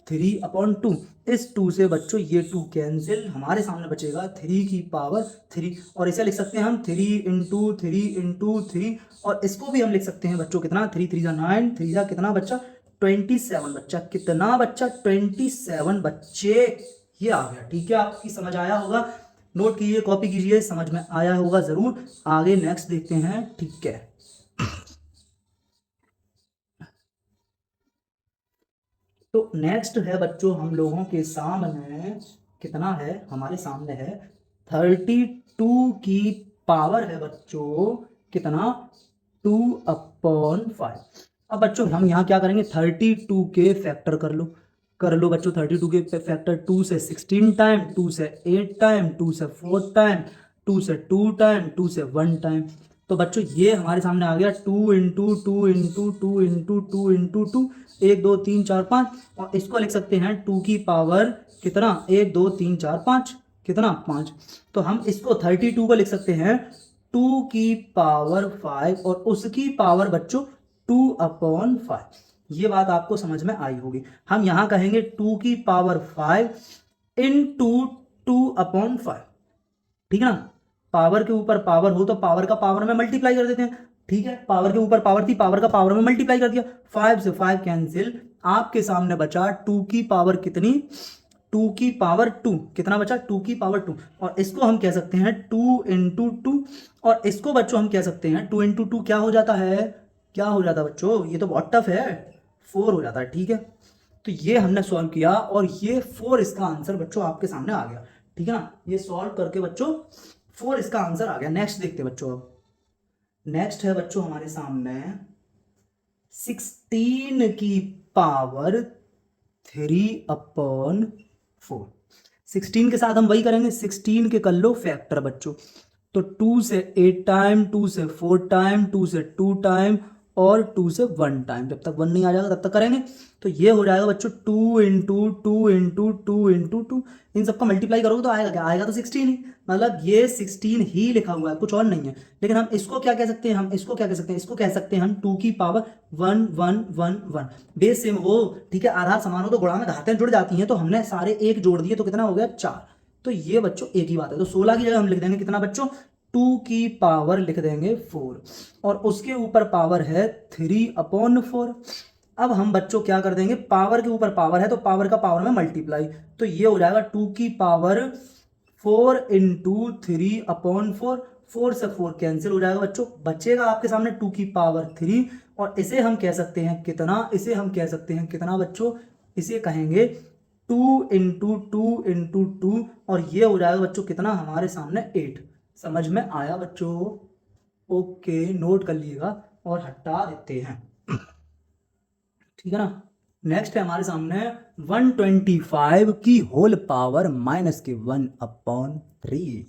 3/2। इस 2 से बच्चों ये 2 कैंसिल, हमारे सामने बचेगा 3 की पावर 3, और इसे लिख सकते हैं हम 3 × 3 × 3, और इसको भी हम लिख सकते हैं बच्चों कितना, 3 3 × 9, 3 जा कितना बच्चा 27 बच्चा, कितना बच्चा 27 बच्चे। ये आ गया, ठीक है, आपकी समझ आया होगा, नोट कीजिए, कॉपी कीजिए, समझ में आया होगा जरूर। आगे नेक्स्ट देखते हैं, ठीक है। तो नेक्स्ट है बच्चों हम लोगों के सामने, कितना है, हमारे सामने है 32 की पावर है बच्चों कितना, 2/5। अब बच्चों हम यहाँ क्या करेंगे, 32 के फैक्टर कर लो बच्चों। 32 के फैक्टर, 2 से 16 टाइम, 2 से 8 टाइम, 2 से 4 टाइम, 2 से 2 टाइम, 2 से 1 टाइम। तो बच्चों ये हमारे सामने आ गया 2 × 2 × 2 × 2 × 2, 1 2 3 4 5, और इसको लिख सकते हैं 2 की पावर कितना, 1 2 3 4 5, कितना 5। तो हम इसको 32 को लिख सकते हैं 2 की पावर 5, और उसकी पावर बच्चों 2/5। ये बात आपको समझ में आई होगी। हम यहां कहेंगे 2 की पावर 5 × 2/5। ठीक है ना, पावर के ऊपर पावर हो तो पावर का पावर में मल्टीप्लाई कर देते हैं। ठीक है, पावर के ऊपर पावर थी, पावर का पावर में मल्टीप्लाई कर दिया, 5 से 5 कैंसिल, आपके सामने बचा 2 की पावर कितनी, 2 की पावर 2, कितना बचा 2 की पावर 2, और इसको हम कह सकते हैं 2 × 2, और इसको बच्चों हम कह सकते हैं 2 × 2 क्या हो जाता है, क्या हो जाता है बच्चों, ये तो बहुत टफ है, 4 हो जाता है। ठीक है, तो ये हमने सॉल्व किया, और ये 4 इसका आंसर बच्चों आपके सामने आ गया। ठीक है ना, ये सॉल्व करके बच्चों 4 इसका आंसर आ गया। नेक्स्ट देखते हैं बच्चों, अब नेक्स्ट है बच्चों हमारे सामने 16 की पावर 3/4। 16 के साथ हम वही करेंगे, 16 के कर लो फैक्टर बच्चों। तो 2 से 8 टाइम, 2 से 4 टाइम, 2 से 2 टाइम, और 2 से 1 टाइम, जब तक 1 नहीं आ जाएगा तब तक करेंगे। तो ये हो जाएगा बच्चों 2 × 2 × 2 × 2, इन सबका मल्टीप्लाई करोगे तो आएगा क्या, आएगा तो 16 ही, मतलब ये 16 ही लिखा हुआ है, कुछ और नहीं है। लेकिन हम इसको क्या कह सकते हैं, हम इसको क्या कह सकते हैं, इसको कह सकते हैं हम 2 की पावर 1 1 1 1। बेस सेम हो, ठीक है, आधार समान हो तो गुणा में घातें जुड़ जाती हैं, तो हमने सारे एक जोड़ दिए, तो कितना हो गया 4। तो ये बच्चों एक ही बात है। तो 16 की जगह हम लिख देंगे कितना बच्चों, 2 की पावर लिख देंगे 4, और उसके ऊपर पावर है 3/4। अब हम बच्चों क्या कर देंगे, पावर के ऊपर पावर है तो पावर का पावर में मल्टीप्लाई, तो ये हो जाएगा 2 की पावर 4 इंटू 3/4। 4 से 4 कैंसिल हो जाएगा बच्चों, बचेगा आपके सामने 2 की पावर 3, और इसे हम कह सकते हैं कितना, इसे हम कह सकते हैं कितना बच्चों, इसे कहेंगे 2 इंटू 2 इंटू 2, और ये हो जाएगा बच्चों कितना हमारे सामने 8। समझ में आया बच्चों? ओके, नोट कर लीजिएगा और हटा देते हैं, ठीक है ना। नेक्स्ट है हमारे सामने 125 की होल पावर माइनस के 1/3।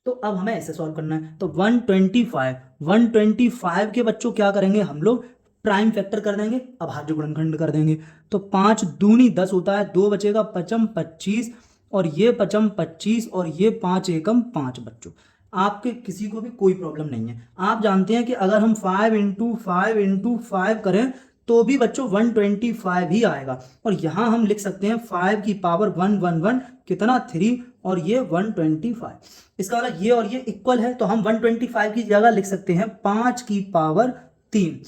तो अब हमें ऐसे सॉल्व करना है, तो 125 के बच्चों क्या करेंगे हम लोग, प्राइम फैक्टर कर देंगे, अभाज्य गुणनखंड कर देंगे। तो 5 दूनी 10 होता है, 2 बचेगा, 5 25, और ये 5 25, और ये 5 एकम 5 बच्चों। आपके किसी को भी कोई प्रॉब्लम नहीं है, आप जानते हैं कि अगर हम 5 इंटू 5 इंटू 5 करें तो भी बच्चों 125 ही आएगा, और यहां हम लिख सकते हैं 5 की पावर 111 कितना 3, और ये 125। इसका मतलब ये और ये इक्वल है, तो हम 125 की जगह लिख सकते हैं 5 की पावर 3,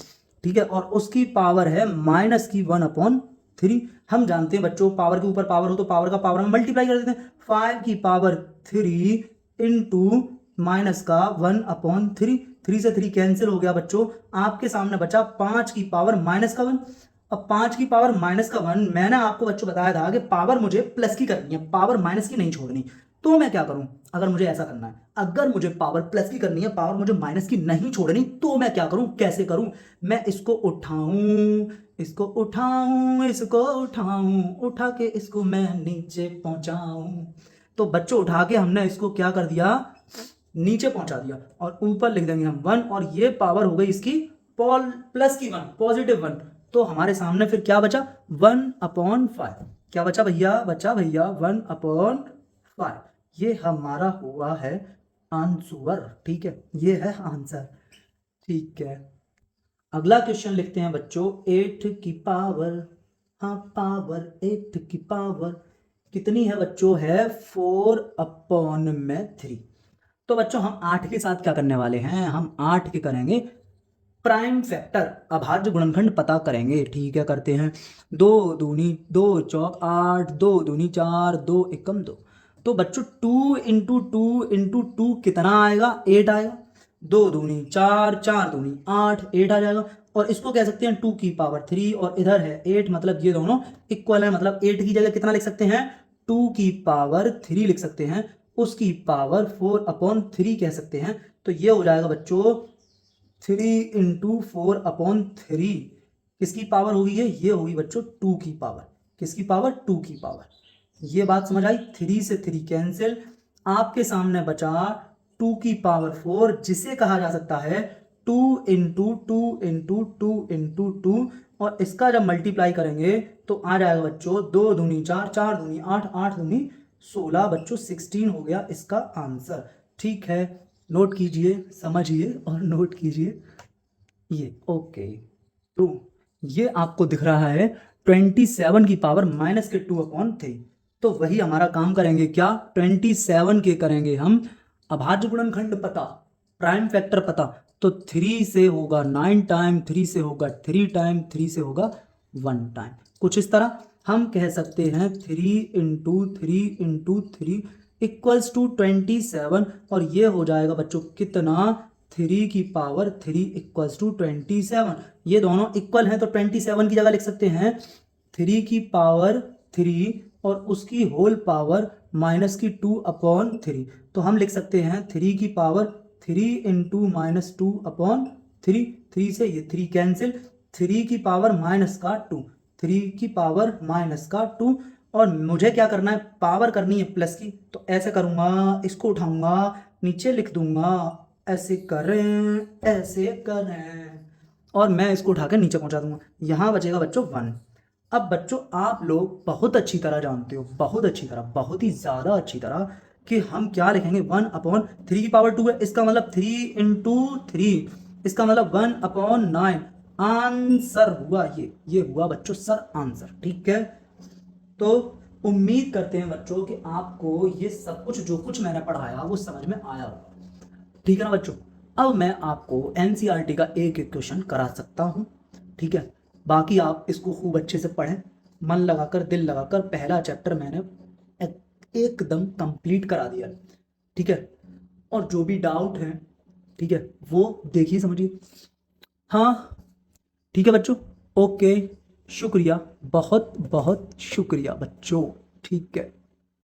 ठीक है, और उसकी पावर है माइनस की 1/3। हम जानते हैं बच्चों पावर के ऊपर पावर हो तो पावर का पावर में मल्टीप्लाई कर देते हैं, 5 की पावर 3 इंटू माइनस का 1/3, 3 से 3 कैंसिल हो गया बच्चों, आपके सामने बचा 5 की पावर माइनस का 1। अब 5 की पावर माइनस का 1, मैंने आपको बच्चों बताया था कि पावर मुझे प्लस की करनी है, पावर माइनस की नहीं छोड़नी, तो मैं क्या करूं, अगर मुझे ऐसा करना है, अगर मुझे पावर प्लस की करनी है, पावर मुझे माइनस की नहीं छोड़नी, तो मैं क्या करूं, कैसे करूं, मैं इसको उठाऊं, इसको उठाऊं, इसको उठाऊं, उठा के इसको मैं नीचे पहुंचाऊं। तो बच्चों उठा के हमने इसको क्या कर दिया, नीचे पहुंचा दिया, और ऊपर लिख देंगे हम 1, और ये पावर हो गई इसकी प्लस की 1, पॉजिटिव 1। तो हमारे सामने फिर क्या बचा, 1/5। क्या बचा भैया, बचा भैया 1/5। ये हमारा हुआ है आंसर, ठीक है, ये है आंसर, ठीक है। अगला क्वेश्चन लिखते हैं बच्चों, 8 की पावर, हाँ पावर 8 की पावर कितनी है बच्चों, है 4/3। तो बच्चों हम 8 के साथ क्या करने वाले हैं, हम 8 के करेंगे प्राइम फैक्टर, अभाज्य गुणनखंड पता करेंगे, ठीक है, करते हैं। 2 दूनी 2 चौक 8, 2 दूनी 4, 2 एकम 2। तो बच्चों 2 इंटू 2 इंटू 2 कितना आएगा, 8 आएगा, 2 दूनी 4, 4 दूनी 8, 8 आ जाएगा, और इसको कह सकते हैं 2 की पावर 3, और इधर है 8, मतलब ये दोनों इक्वल है, मतलब 8 की जगह कितना लिख सकते हैं, 2 की पावर 3 लिख सकते हैं, उसकी पावर 4/3 कह सकते हैं। तो ये हो जाएगा बच्चों 3 इंटू 4/3, किसकी पावर होगी ये होगी बच्चों 2 की पावर, किसकी पावर, 2 की पावर। ये बात समझ आई, 3 से 3 कैंसिल, आपके सामने बचा 2 की पावर 4, जिसे कहा जा सकता है 2 इंटू 2 इंटू 2 इंटू 2, और इसका जब मल्टीप्लाई करेंगे तो आ जाएगा बच्चों 2 दूनी 4, 4 दूनी 8, 8 दूनी 16 बच्चों 16 हो गया इसका आंसर, ठीक है। नोट कीजिए, समझिए और नोट कीजिए ये, ओके। तो ये आपको दिख रहा है 27 की पावर माइनस के 2/3। तो वही हमारा काम करेंगे, क्या 27 के करेंगे हम अभाज्य गुणनखंड पता, प्राइम फैक्टर पता, तो 3 से होगा 9 टाइम, 3 से होगा 3 टाइम, 3 से होगा 1 टाइम, कुछ इस तरह हम कह सकते हैं 3 इंटू 3 इंटू 3 इक्वल्स टू 27, और ये हो जाएगा बच्चों कितना, 3 की पावर 3 इक्वल्स टू 27। ये दोनों इक्वल हैं तो 27 की जगह लिख सकते हैं 3 की पावर 3 और उसकी होल पावर माइनस की 2/3। तो हम लिख सकते हैं 3 की पावर 3 इंटू माइनस 2/3, 3 से ये 3 कैंसिल, 3 की पावर माइनस का 2, 3 की पावर माइनस का 2, और मुझे क्या करना है, पावर करनी है प्लस की, तो ऐसे करूंगा, इसको उठाऊंगा, नीचे लिख दूंगा, ऐसे करें, ऐसे करें, और मैं इसको उठाकर नीचे पहुंचा दूंगा, यहां बचेगा बच्चों 1। अब बच्चों आप लोग बहुत अच्छी तरह जानते हो, बहुत अच्छी तरह, बहुत ही ज़्यादा अच्छी तरह, कि हम क्या लिखेंगे 1/3 की पावर 2 है, इसका मतलब 3 इंटू 3, इसका मतलब 1/9, आंसर हुआ ये हुआ बच्चों सर आंसर, ठीक है। तो उम्मीद करते हैं बच्चों कि आपको ये सब कुछ जो कुछ मैंने पढ़ाया वो समझ में आया होगा, ठीक है ना बच्चों। अब मैं आपको एनसीईआरटी का एक एक क्वेश्चन करा सकता हूँ, ठीक है। बाकी आप इसको खूब अच्छे से पढ़ें, मन लगाकर, दिल लगाकर। पहला चैप्टर मैंने एकदम कंप्लीट करा दिया, ठीक है। और जो भी डाउट है, ठीक है, वो देखिए समझिए। हाँ ठीक है बच्चों, ओके, शुक्रिया, बहुत बहुत शुक्रिया बच्चों, ठीक है।